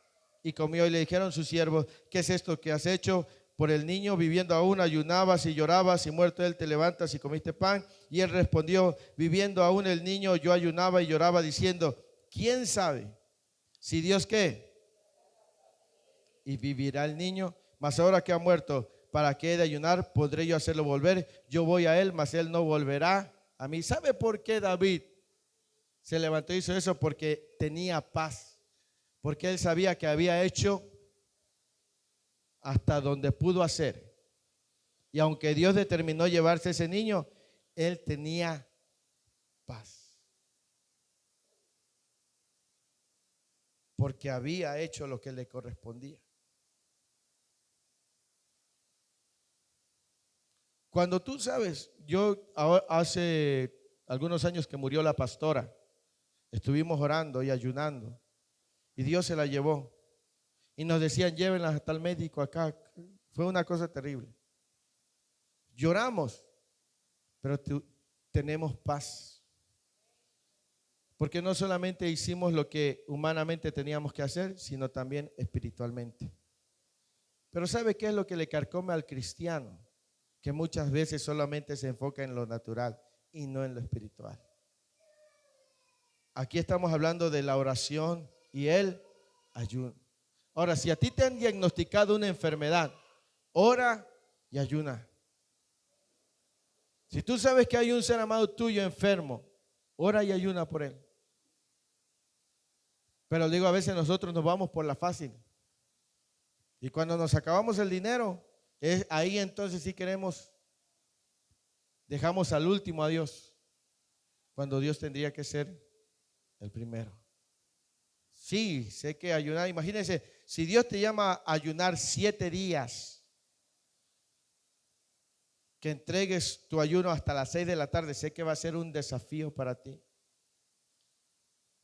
y comió, y le dijeron sus siervos, ¿qué es esto que has hecho por el niño? Viviendo aún ayunabas y llorabas, y muerto él te levantas y comiste pan. Y él respondió, viviendo aún el niño yo ayunaba y lloraba, diciendo, ¿quién sabe si Dios qué? Y vivirá el niño. Mas ahora que ha muerto, ¿para qué he de ayunar? ¿Podré yo hacerlo volver? Yo voy a él, mas él no volverá a mí. ¿Sabe por qué David se levantó y hizo eso? Porque tenía paz. Porque él sabía que había hecho hasta donde pudo hacer. Y aunque Dios determinó llevarse a ese niño, él tenía paz. Porque había hecho lo que le correspondía. Cuando tú sabes, hace algunos años que murió la pastora, estuvimos orando y ayunando y Dios se la llevó y nos decían llévenla hasta el médico acá. Fue una cosa terrible. Lloramos, pero tenemos paz. Porque no solamente hicimos lo que humanamente teníamos que hacer, sino también espiritualmente. Pero ¿sabe qué es lo que le carcome al cristiano? Que muchas veces solamente se enfoca en lo natural y no en lo espiritual. Aquí estamos hablando de la oración y el ayuno. Ahora, si a ti te han diagnosticado una enfermedad, ora y ayuna. Si tú sabes que hay un ser amado tuyo enfermo, ora y ayuna por él. Pero digo, a veces nosotros nos vamos por la fácil. Y cuando nos acabamos el dinero, ahí entonces sí dejamos al último a Dios, cuando Dios tendría que ser el primero. Sí, sé que ayunar, imagínense, si Dios te llama a ayunar 7 días, que entregues tu ayuno hasta las 6 de la tarde, sé que va a ser un desafío para ti.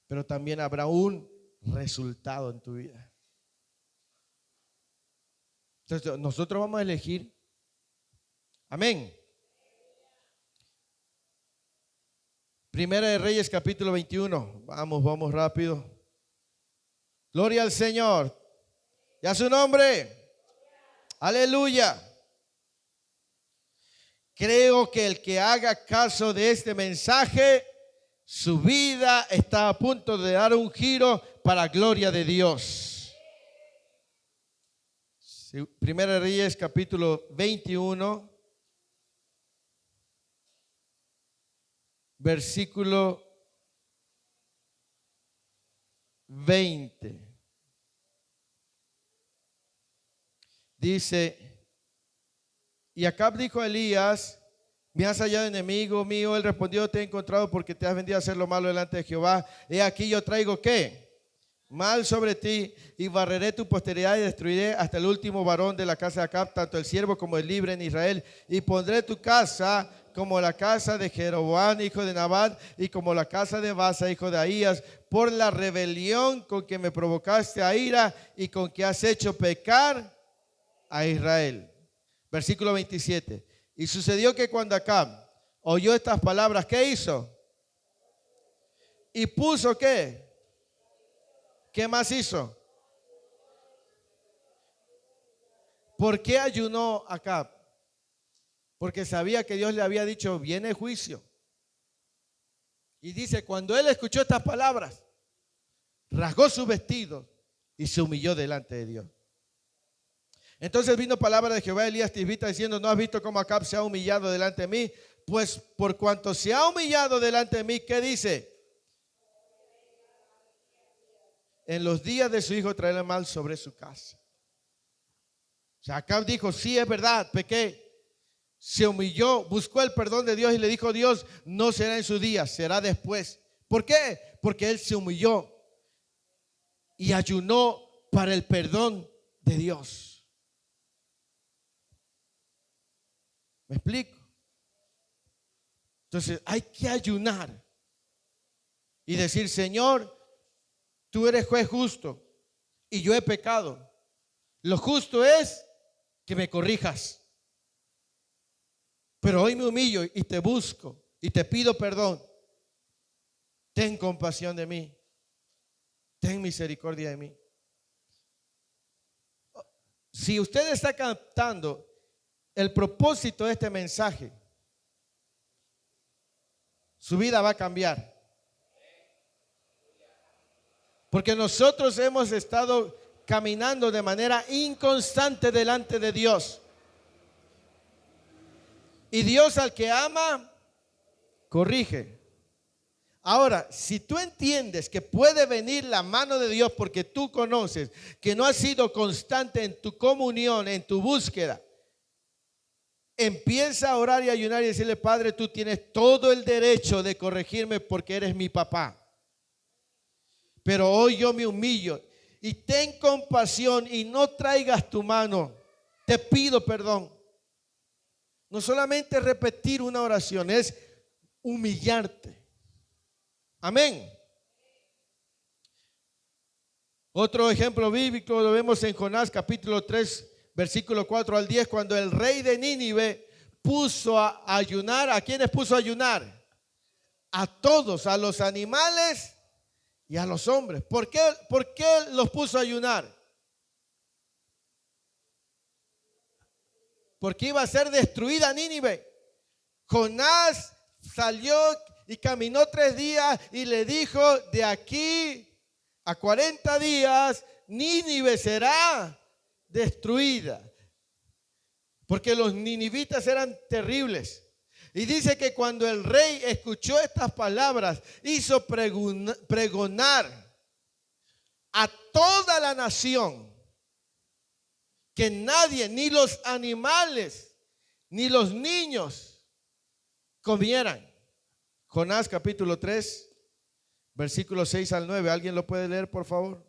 Pero también habrá un resultado en tu vida. Entonces nosotros vamos a elegir. Amén. Primera de Reyes capítulo 21. Vamos rápido. Gloria al Señor. Y a su nombre. Aleluya. Creo que el que haga caso de este mensaje, su vida está a punto de dar un giro para gloria de Dios. Primera de Reyes capítulo 21, versículo 20. Dice, y Acab dijo a Elías, me has hallado enemigo mío. Él respondió, te he encontrado porque te has vendido a hacer lo malo delante de Jehová. He aquí yo traigo ¿qué? Mal sobre ti, y barreré tu posteridad y destruiré hasta el último varón de la casa de Acab, tanto el siervo como el libre en Israel, y pondré tu casa como la casa de Jeroboam, hijo de Nabat, y como la casa de Baasa, hijo de Ahías, por la rebelión con que me provocaste a ira y con que has hecho pecar a Israel. Versículo 27. Y sucedió que cuando Acab oyó estas palabras, ¿qué hizo? Y puso ¿qué? ¿Qué más hizo? ¿Por qué ayunó Acab? Porque sabía que Dios le había dicho, viene juicio. Y dice, cuando él escuchó estas palabras, rasgó su vestido y se humilló delante de Dios. Entonces vino palabra de Jehová a Elías Tisbita diciendo, ¿no has visto cómo Acab se ha humillado delante de mí? Pues por cuanto se ha humillado delante de mí, ¿qué dice? En los días de su hijo traerá mal sobre su casa. O sea, Acab dijo, sí, es verdad, pequé. Se humilló, buscó el perdón de Dios y le dijo, Dios, no será en su día, será después. ¿Por qué? Porque él se humilló y ayunó para el perdón de Dios. ¿Me explico? Entonces hay que ayunar y decir, Señor, tú eres juez justo y yo he pecado. Lo justo es que me corrijas. Pero hoy me humillo y te busco y te pido perdón. Ten compasión de mí. Ten misericordia de mí. Si usted está captando el propósito de este mensaje, su vida va a cambiar. Porque nosotros hemos estado caminando de manera inconstante delante de Dios. Y Dios al que ama, corrige. Ahora, si tú entiendes que puede venir la mano de Dios porque tú conoces que no has sido constante en tu comunión, en tu búsqueda, empieza a orar y ayunar y decirle: Padre, tú tienes todo el derecho de corregirme porque eres mi papá. Pero hoy yo me humillo y ten compasión y no traigas tu mano. Te pido perdón. No solamente repetir una oración, es humillarte. Amén. Otro ejemplo bíblico lo vemos en Jonás capítulo 3, versículo 4 al 10, cuando el rey de Nínive puso a ayunar. ¿A quiénes puso a ayunar? A todos, a los animales y a los hombres. ¿Por qué los puso a ayunar? Porque iba a ser destruida Nínive. Jonás salió y caminó 3 días y le dijo: de aquí a 40 días Nínive será destruida. Porque los ninivitas eran terribles. Y dice que cuando el rey escuchó estas palabras, hizo pregonar a toda la nación que nadie, ni los animales, ni los niños, comieran. Jonás capítulo 3, versículos 6 al 9. ¿Alguien lo puede leer, por favor?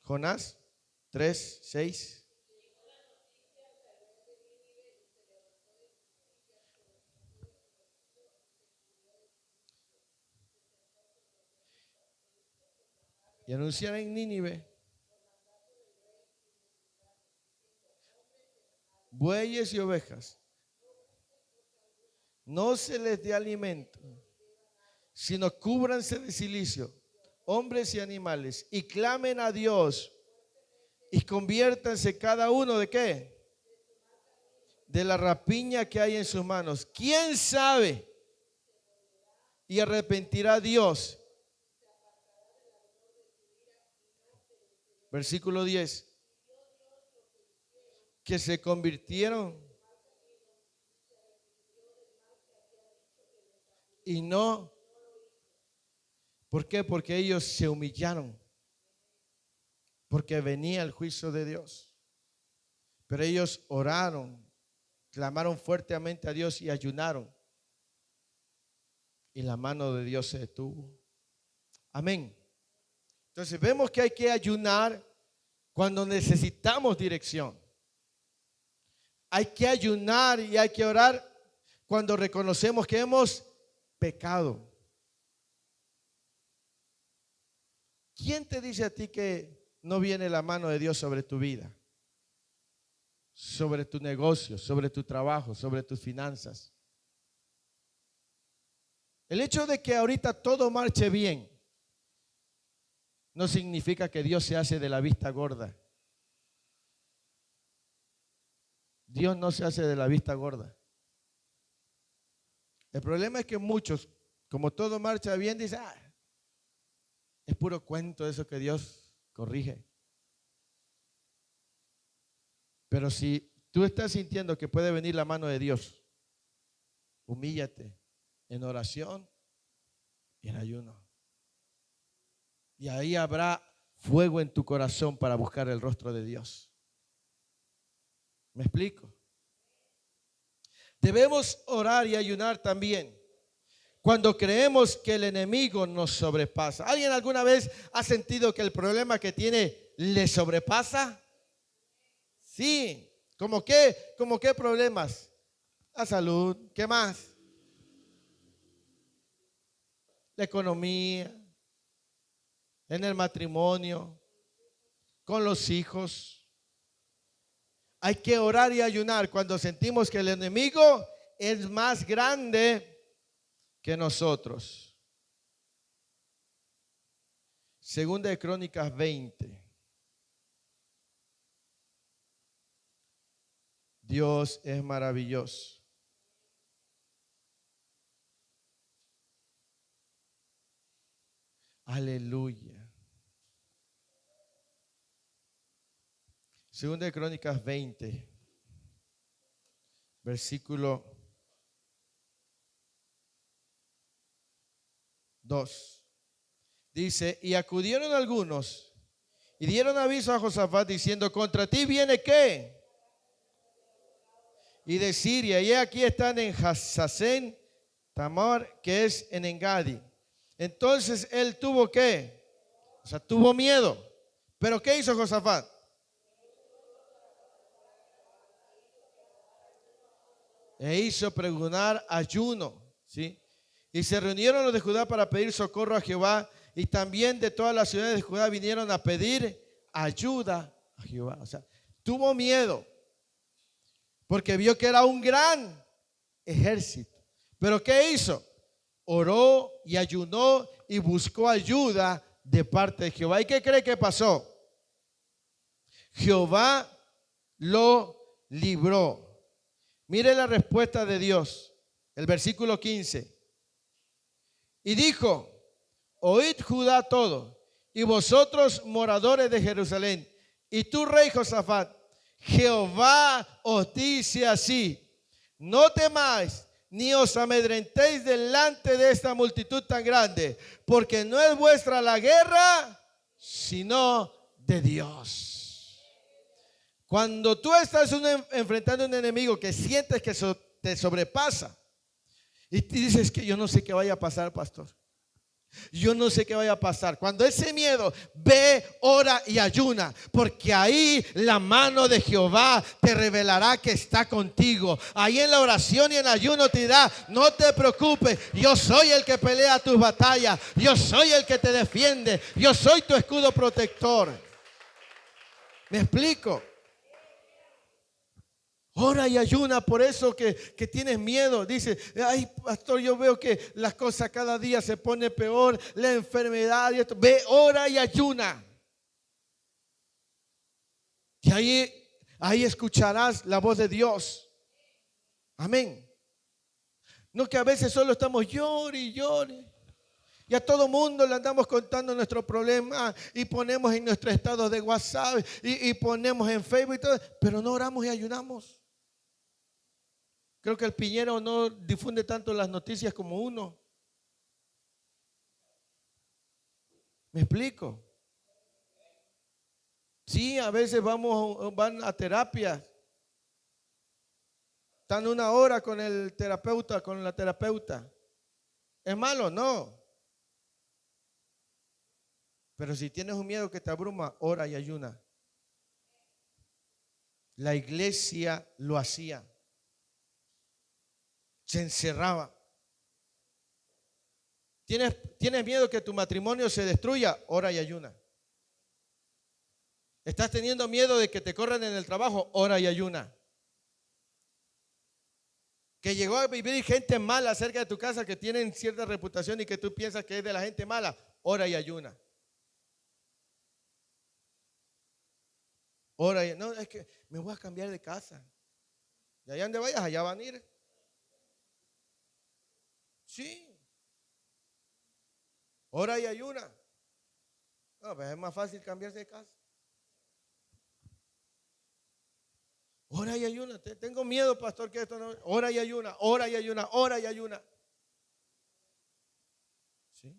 Jonás 3, 6. Y anunciaron en Nínive: bueyes y ovejas, no se les dé alimento, sino cúbranse de cilicio, hombres y animales, y clamen a Dios, y conviértanse cada uno ¿de qué? De la rapiña que hay en sus manos. ¿Quién sabe? Y arrepentirá Dios. Versículo 10. Que se convirtieron y no. ¿Por qué? Porque ellos se humillaron. Porque venía el juicio de Dios. Pero ellos oraron, clamaron fuertemente a Dios y ayunaron. Y la mano de Dios se detuvo. Amén. Entonces vemos que hay que ayunar cuando necesitamos dirección. Hay que ayunar y hay que orar cuando reconocemos que hemos pecado. ¿Quién te dice a ti que no viene la mano de Dios sobre tu vida? Sobre tu negocio, sobre tu trabajo, sobre tus finanzas. El hecho de que ahorita todo marche bien no significa que Dios se hace de la vista gorda. Dios no se hace de la vista gorda. El problema es que muchos, como todo marcha bien, dicen: es puro cuento eso que Dios corrige. Pero si tú estás sintiendo que puede venir la mano de Dios, humíllate en oración y en ayuno. Y ahí habrá fuego en tu corazón para buscar el rostro de Dios. ¿Me explico? Debemos orar y ayunar también cuando creemos que el enemigo nos sobrepasa. ¿Alguien alguna vez ha sentido que el problema que tiene le sobrepasa? Sí. ¿Cómo qué problemas? La salud. ¿Qué más? La economía, en el matrimonio, con los hijos. Hay que orar y ayunar cuando sentimos que el enemigo es más grande que nosotros. Segunda de Crónicas 20. Dios es maravilloso. Aleluya. Segunda de Crónicas 20, versículo 2. Dice: y acudieron algunos Y dieron aviso a Josafat diciendo, contra ti viene ¿qué? Y de Siria, y aquí están en Hasacén Tamar, que es en Engadi. Entonces él tuvo ¿qué? O sea, tuvo miedo. ¿Pero qué hizo Josafat? E hizo pregonar ayuno, ¿sí? Y se reunieron los de Judá para pedir socorro a Jehová, y también de todas las ciudades de Judá vinieron a pedir ayuda a Jehová. O sea, tuvo miedo, porque vio que era un gran ejército. ¿Pero qué hizo? Oró y ayunó y buscó ayuda de parte de Jehová. ¿Y qué cree que pasó? Jehová lo libró. Mire la respuesta de Dios, el versículo 15. Y dijo, oíd Judá todo, y vosotros moradores de Jerusalén, y tú rey Josafat, Jehová os dice así, no temáis, ni os amedrentéis delante de esta multitud tan grande, porque no es vuestra la guerra, sino de Dios. Cuando tú estás enfrentando a un enemigo que sientes que te sobrepasa, y dices que yo no sé qué vaya a pasar, pastor. Yo no sé qué vaya a pasar. Cuando ese miedo, ve, ora y ayuna, porque ahí la mano de Jehová te revelará que está contigo. Ahí en la oración y en ayuno te dirá, no te preocupes, yo soy el que pelea tus batallas, yo soy el que te defiende, yo soy tu escudo protector. ¿Me explico? Ora y ayuna por eso que tienes miedo. Dice, ay pastor, yo veo que las cosas cada día se pone peor, la enfermedad y esto. Ve, ora y ayuna. Y ahí escucharás la voz de Dios. Amén. No que a veces solo estamos llore y llore. Y a todo mundo le andamos contando nuestro problema y ponemos en nuestro estado de WhatsApp y ponemos en Facebook y todo, pero no oramos y ayunamos. Creo que el Piñero no difunde tanto las noticias como uno. ¿Me explico? Sí, a veces van a terapia. Están una hora con el terapeuta, con la terapeuta. ¿Es malo? No. Pero si tienes un miedo que te abruma, ora y ayuna. La iglesia lo hacía. Se encerraba. ¿Tienes miedo que tu matrimonio se destruya? Ora y ayuna. ¿Estás teniendo miedo de que te corran en el trabajo? Ora y ayuna. Que llegó a vivir gente mala cerca de tu casa que tienen cierta reputación y que tú piensas que es de la gente mala, ora y ayuna. Ora y no, es que me voy a cambiar de casa. Y allá donde vayas, allá van a ir. Sí. Ora y ayuna. No, pues es más fácil cambiarse de casa. Ora y ayuna. Tengo miedo, pastor, que esto no. Ora y ayuna, ora y ayuna, ora y ayuna. ¿Sí?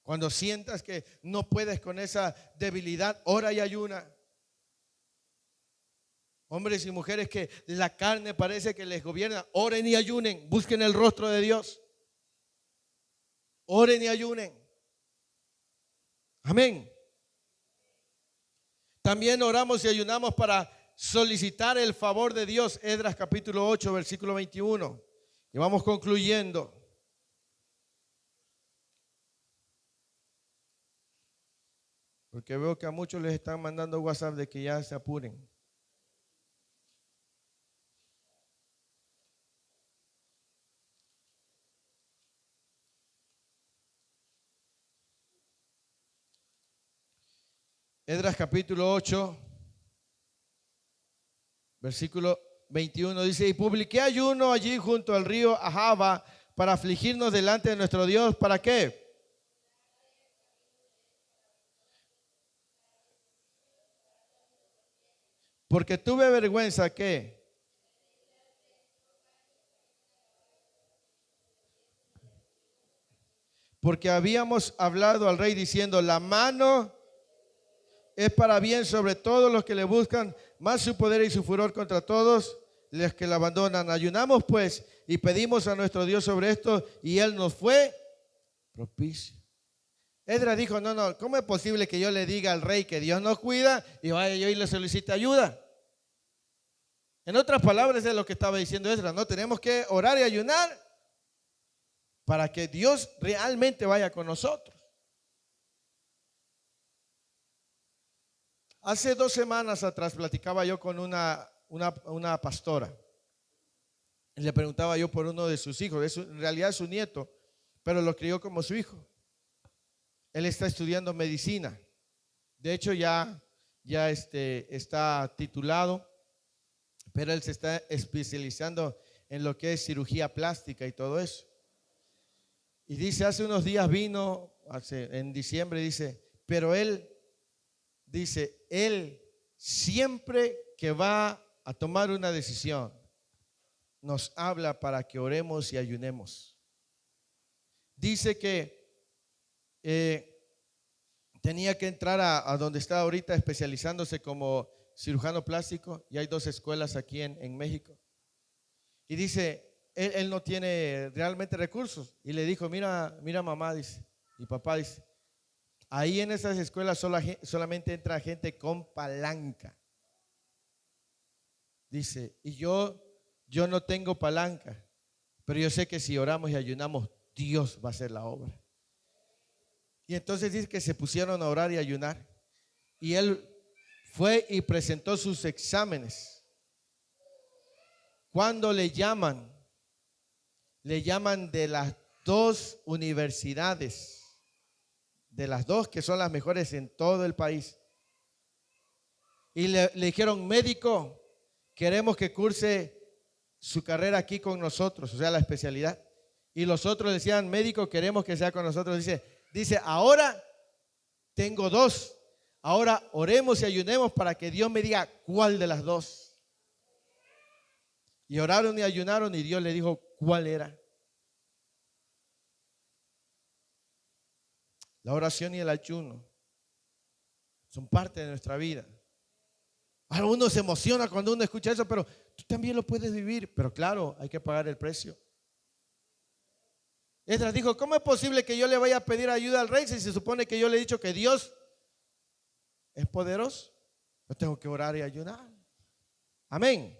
Cuando sientas que no puedes con esa debilidad, ora y ayuna. Hombres y mujeres que la carne parece que les gobierna, oren y ayunen, busquen el rostro de Dios. Oren y ayunen. Amén. También oramos y ayunamos para solicitar el favor de Dios. Esdras capítulo 8, versículo 21. Y vamos concluyendo. Porque veo que a muchos les están mandando WhatsApp de que ya se apuren. Esdras capítulo 8, versículo 21 dice, y publiqué ayuno allí junto al río Ahava para afligirnos delante de nuestro Dios. ¿Para qué? Porque tuve vergüenza que porque habíamos hablado al rey diciendo, la mano es para bien sobre todos los que le buscan, más su poder y su furor contra todos los que le abandonan. Ayunamos pues y pedimos a nuestro Dios sobre esto, y Él nos fue propicio. Esdras dijo, no, ¿cómo es posible que yo le diga al rey que Dios nos cuida y vaya yo y le solicite ayuda? En otras palabras es lo que estaba diciendo Esdras, no, tenemos que orar y ayunar para que Dios realmente vaya con nosotros. Hace 2 semanas atrás platicaba yo con una pastora. Le preguntaba yo por uno de sus hijos, en realidad es su nieto, pero lo crió como su hijo. Él está estudiando medicina. De hecho ya está titulado, pero él se está especializando en lo que es cirugía plástica y todo eso. Y dice, hace unos días vino, en diciembre, dice, pero él siempre que va a tomar una decisión, nos habla para que oremos y ayunemos. Dice que tenía que entrar a donde está ahorita especializándose como cirujano plástico, y hay 2 escuelas aquí en México. Y dice, él no tiene realmente recursos. Y le dijo, mira mamá, dice, y papá, dice, ahí en esas escuelas solamente entra gente con palanca. Dice, y yo no tengo palanca, pero yo sé que si oramos y ayunamos, Dios va a hacer la obra. Y entonces dice que se pusieron a orar y ayunar. Y él fue y presentó sus exámenes. Cuando le llaman de las 2 universidades, de las 2 que son las mejores en todo el país. Y le dijeron, médico, queremos que curse su carrera aquí con nosotros, o sea, la especialidad. Y los otros le decían, médico, queremos que sea con nosotros. Dice, ahora tengo 2. Ahora oremos y ayunemos para que Dios me diga cuál de las 2. Y oraron y ayunaron y Dios le dijo cuál era. La oración y el ayuno son parte de nuestra vida. Ahora uno se emociona cuando uno escucha eso, pero tú también lo puedes vivir. Pero claro, hay que pagar el precio. Esdras dijo, ¿cómo es posible que yo le vaya a pedir ayuda al rey si se supone que yo le he dicho que Dios es poderoso? Yo tengo que orar y ayunar. Amén.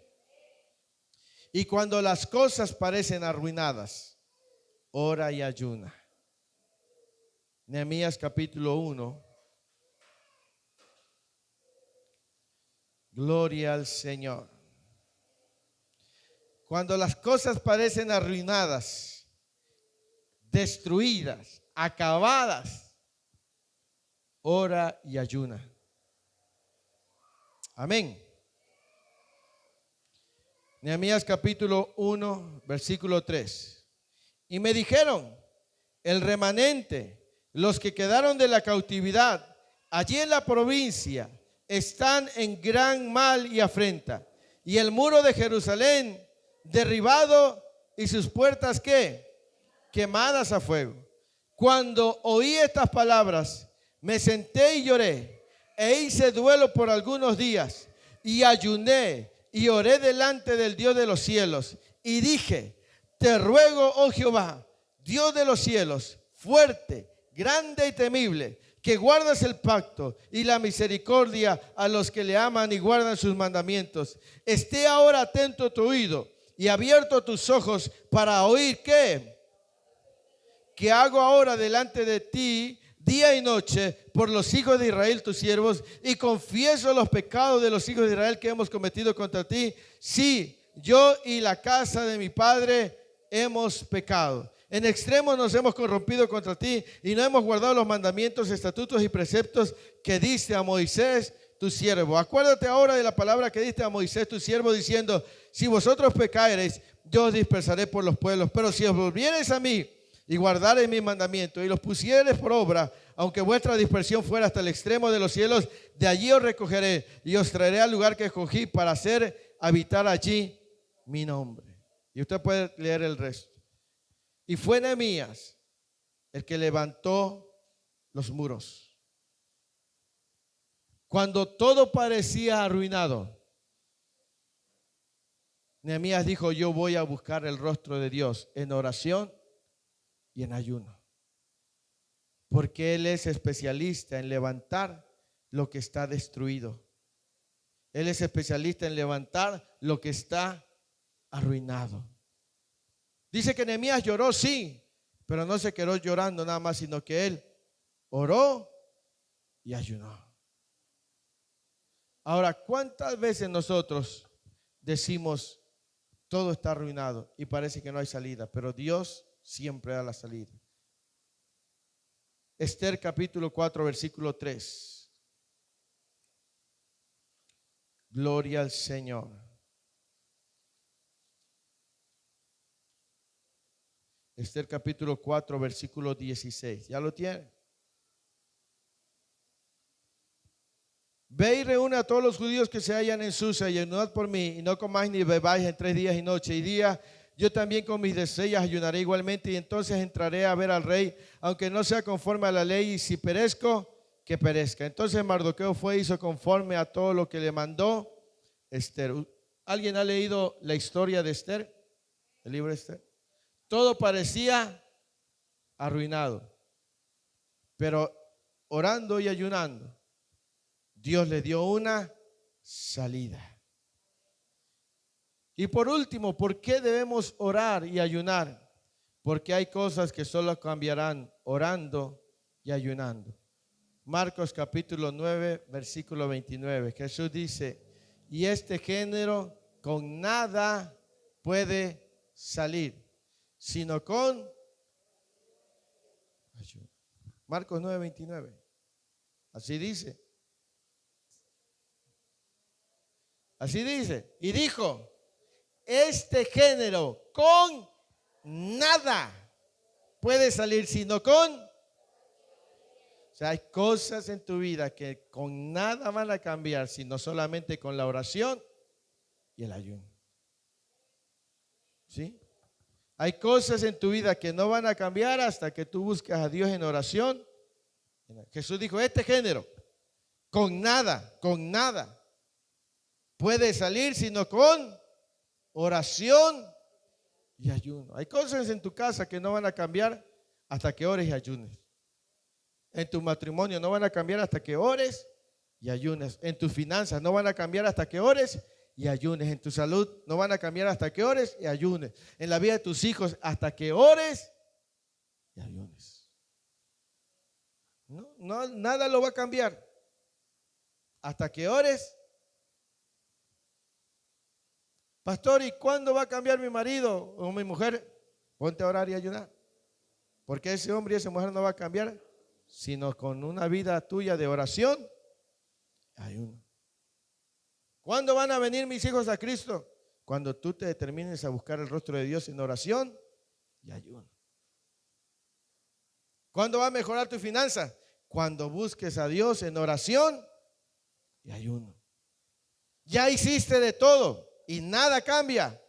Y cuando las cosas parecen arruinadas, ora y ayuna. Nehemías capítulo 1. Gloria al Señor. Cuando las cosas parecen arruinadas, destruidas, acabadas, ora y ayuna. Amén. Nehemías capítulo 1, versículo 3. Y me dijeron, el remanente, los que quedaron de la cautividad allí en la provincia, están en gran mal y afrenta. Y el muro de Jerusalén derribado y sus puertas ¿qué? Quemadas a fuego. Cuando oí estas palabras, me senté y lloré e hice duelo por algunos días y ayuné y oré delante del Dios de los cielos y dije, te ruego, oh Jehová, Dios de los cielos, fuerte, grande y temible, que guardas el pacto y la misericordia a los que le aman y guardan sus mandamientos. Esté ahora atento tu oído y abierto tus ojos para oír ¿qué? Que hago ahora delante de ti día y noche por los hijos de Israel tus siervos, y confieso los pecados de los hijos de Israel que hemos cometido contra ti. Sí, yo y la casa de mi padre hemos pecado. En extremo nos hemos corrompido contra ti y no hemos guardado los mandamientos, estatutos y preceptos que diste a Moisés tu siervo. Acuérdate ahora de la palabra que diste a Moisés tu siervo, diciendo, si vosotros pecareis, yo os dispersaré por los pueblos, pero si os volviereis a mí y guardareis mis mandamientos y los pusiereis por obra, aunque vuestra dispersión fuera hasta el extremo de los cielos, de allí os recogeré y os traeré al lugar que escogí para hacer habitar allí mi nombre. Y usted puede leer el resto. Y fue Nehemías el que levantó los muros. Cuando todo parecía arruinado, Nehemías dijo: yo voy a buscar el rostro de Dios en oración y en ayuno. Porque Él es especialista en levantar lo que está destruido. Él es especialista en levantar lo que está arruinado. Dice que Nehemías lloró, sí, pero no se quedó llorando nada más, sino que él oró y ayunó. Ahora, ¿cuántas veces nosotros decimos todo está arruinado y parece que no hay salida? Pero Dios siempre da la salida. Esther capítulo 4, versículo 3. Gloria al Señor. Esther capítulo 4, versículo 16. ¿Ya lo tiene? Ve y reúne a todos los judíos que se hallan en Susa y ayunad por mí, y no comáis ni bebáis en 3 días y noche. Y día yo también con mis deseos ayunaré igualmente, y entonces entraré a ver al rey, aunque no sea conforme a la ley, y si perezco, que perezca. Entonces Mardoqueo fue e hizo conforme a todo lo que le mandó Esther. ¿Alguien ha leído la historia de Esther? El libro de Esther. Todo parecía arruinado, pero orando y ayunando, Dios le dio una salida. Y por último, ¿por qué debemos orar y ayunar? Porque hay cosas que solo cambiarán orando y ayunando. Marcos capítulo 9, versículo 29. Jesús dice: y este género con nada puede salir, sino con ayuno. Marcos 9, 29. Así dice. Así dice. Y dijo: este género con nada puede salir, sino con. O sea, hay cosas en tu vida que con nada van a cambiar, sino solamente con la oración y el ayuno. ¿Sí? Hay cosas en tu vida que no van a cambiar hasta que tú busques a Dios en oración. Jesús dijo: este género con nada puede salir, sino con oración y ayuno. Hay cosas en tu casa que no van a cambiar hasta que ores y ayunes. En tu matrimonio no van a cambiar hasta que ores y ayunes. En tus finanzas no van a cambiar hasta que ores y ayunes. En tu salud no van a cambiar hasta que ores y ayunes. En la vida de tus hijos hasta que ores y ayunes. No, nada lo va a cambiar hasta que ores. Pastor, ¿y cuándo va a cambiar mi marido o mi mujer? Ponte a orar y ayunar. Porque ese hombre y esa mujer no va a cambiar, sino con una vida tuya de oración y ayuno. ¿Cuándo van a venir mis hijos a Cristo? Cuando tú te determines a buscar el rostro de Dios en oración y ayuno. ¿Cuándo va a mejorar tu finanza? Cuando busques a Dios en oración y ayuno. Ya hiciste de todo y nada cambia.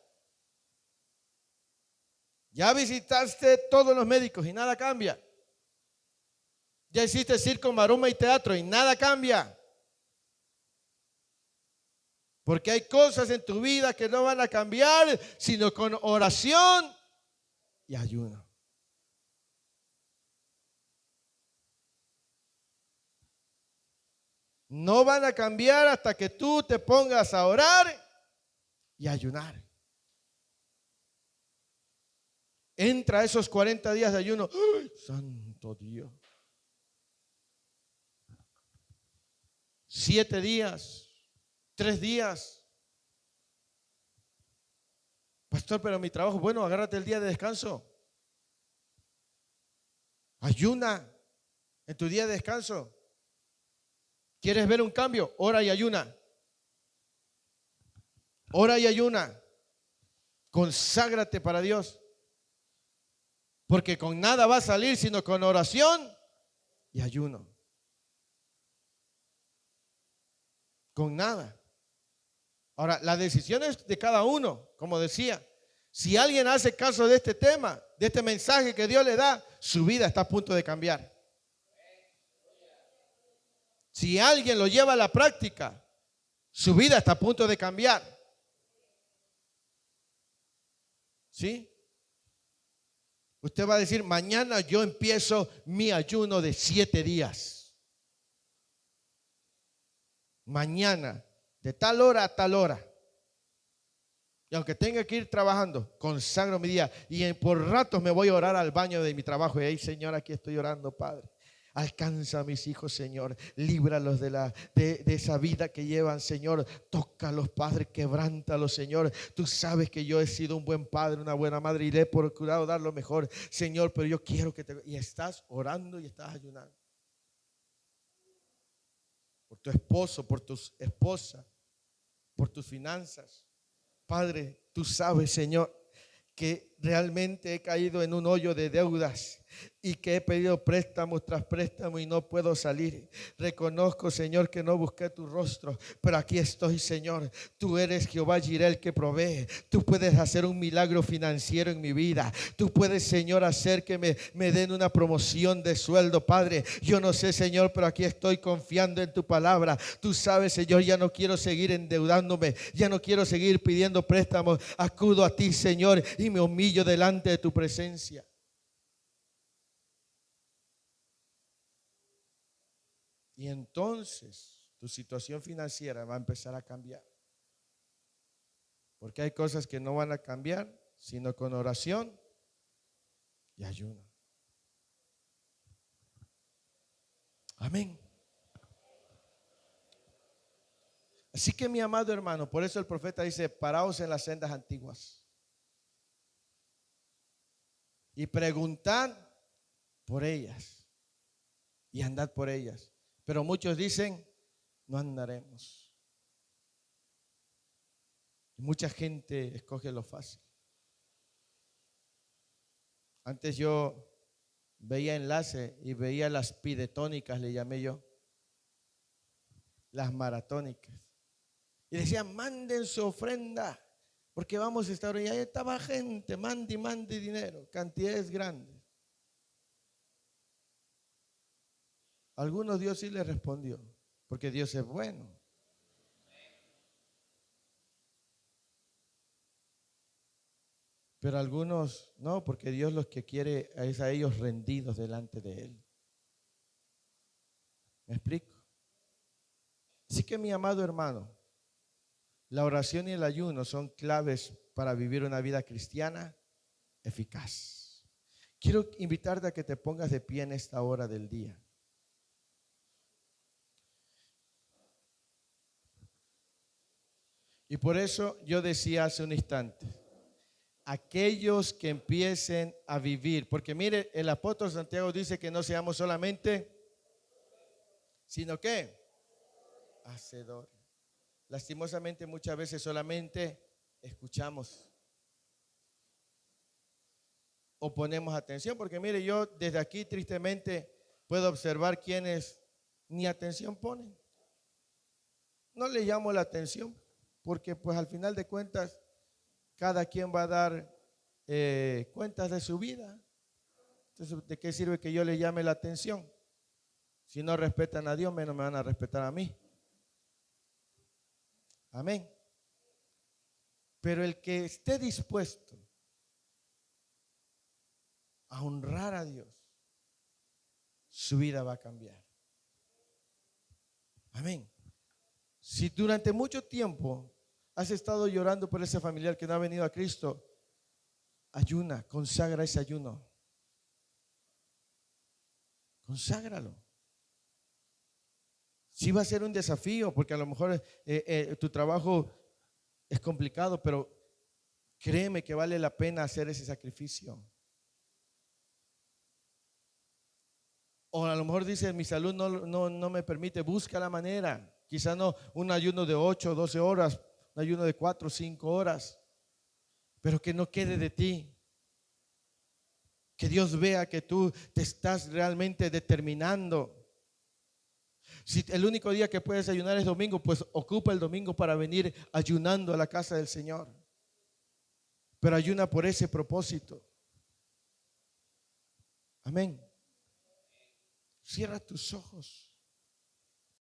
Ya visitaste todos los médicos y nada cambia. Ya hiciste circo, maroma y teatro y nada cambia. Porque hay cosas en tu vida que no van a cambiar, sino con oración y ayuno. No van a cambiar hasta que tú te pongas a orar y ayunar. Entra esos 40 días de ayuno. ¡Ay, santo Dios! 7 días, 3 días. Pastor, pero mi trabajo, bueno, agárrate el día de descanso. Ayuna en tu día de descanso. ¿Quieres ver un cambio? Ora y ayuna. Ora y ayuna. Conságrate para Dios. Porque con nada va a salir sino con oración y ayuno. Con nada. Ahora, la decisión es de cada uno, como decía. Si alguien hace caso de este tema, de este mensaje que Dios le da, su vida está a punto de cambiar. Si alguien lo lleva a la práctica, su vida está a punto de cambiar. ¿Sí? Usted va a decir, mañana yo empiezo mi ayuno de 7 días. Mañana, de tal hora a tal hora. Y aunque tenga que ir trabajando, consagro mi día. Y por ratos me voy a orar al baño de mi trabajo. Y ahí, Señor, aquí estoy orando, Padre. Alcanza a mis hijos, Señor. Líbralos de esa vida que llevan, Señor. Tócalos, Padre. Quebrántalos, Señor. Tú sabes que yo he sido un buen padre, una buena madre y le he procurado dar lo mejor, Señor. Pero yo quiero que te... Y estás orando y estás ayunando. Por tu esposo, por tu esposa, por tus finanzas. Padre, tú sabes, Señor, que realmente he caído en un hoyo de deudas y que he pedido préstamo tras préstamo y no puedo salir. Reconozco, Señor, que no busqué tu rostro, pero aquí estoy, Señor. Tú eres Jehová Jireh, el que provee. Tú puedes hacer un milagro financiero en mi vida. Tú puedes, Señor, hacer que me den una promoción de sueldo, Padre. Yo no sé, Señor, pero aquí estoy confiando en tu palabra. Tú sabes, Señor, ya no quiero seguir endeudándome, ya no quiero seguir pidiendo préstamos. Acudo a ti, Señor, y me humillo delante de tu presencia. Y entonces tu situación financiera va a empezar a cambiar. Porque hay cosas que no van a cambiar sino con oración y ayuno. Amén. Así que, mi amado hermano, por eso el profeta dice, paraos en las sendas antiguas y preguntad por ellas y andad por ellas. Pero muchos dicen, no andaremos. Y mucha gente escoge lo fácil. Antes yo veía enlace y veía las pidetónicas, le llamé yo, las maratónicas. Y decían, manden su ofrenda, porque vamos a estar. Y ahí estaba gente, mande dinero, cantidades grandes. Algunos Dios sí les respondió, porque Dios es bueno. Pero algunos no, porque Dios los que quiere es a ellos rendidos delante de Él. ¿Me explico? Así que, mi amado hermano, la oración y el ayuno son claves para vivir una vida cristiana eficaz. Quiero invitarte a que te pongas de pie en esta hora del día. Y por eso yo decía hace un instante, aquellos que empiecen a vivir, porque mire, el apóstol Santiago dice que no seamos solamente, sino que hacedores. Lastimosamente muchas veces solamente escuchamos o ponemos atención, porque mire, yo desde aquí tristemente puedo observar quienes ni atención ponen. No le llamo la atención, porque pues al final de cuentas cada quien va a dar cuentas de su vida. Entonces, ¿de qué sirve que yo le llame la atención? Si no respetan a Dios, menos me van a respetar a mí. Amén. Pero el que esté dispuesto a honrar a Dios, su vida va a cambiar. Amén. Si durante mucho tiempo has estado llorando por ese familiar que no ha venido a Cristo, ayuna, consagra ese ayuno. Conságralo. Sí va a ser un desafío, porque a lo mejor tu trabajo es complicado, pero créeme que vale la pena hacer ese sacrificio. O a lo mejor dice, mi salud no me permite, busca la manera. Quizá no un ayuno de 8 o 12 horas, un ayuno de 4 o 5 horas, pero que no quede de ti. Que Dios vea que tú te estás realmente determinando. Si el único día que puedes ayunar es domingo, pues ocupa el domingo para venir ayunando a la casa del Señor. Pero ayuna por ese propósito. Amén. Cierra tus ojos.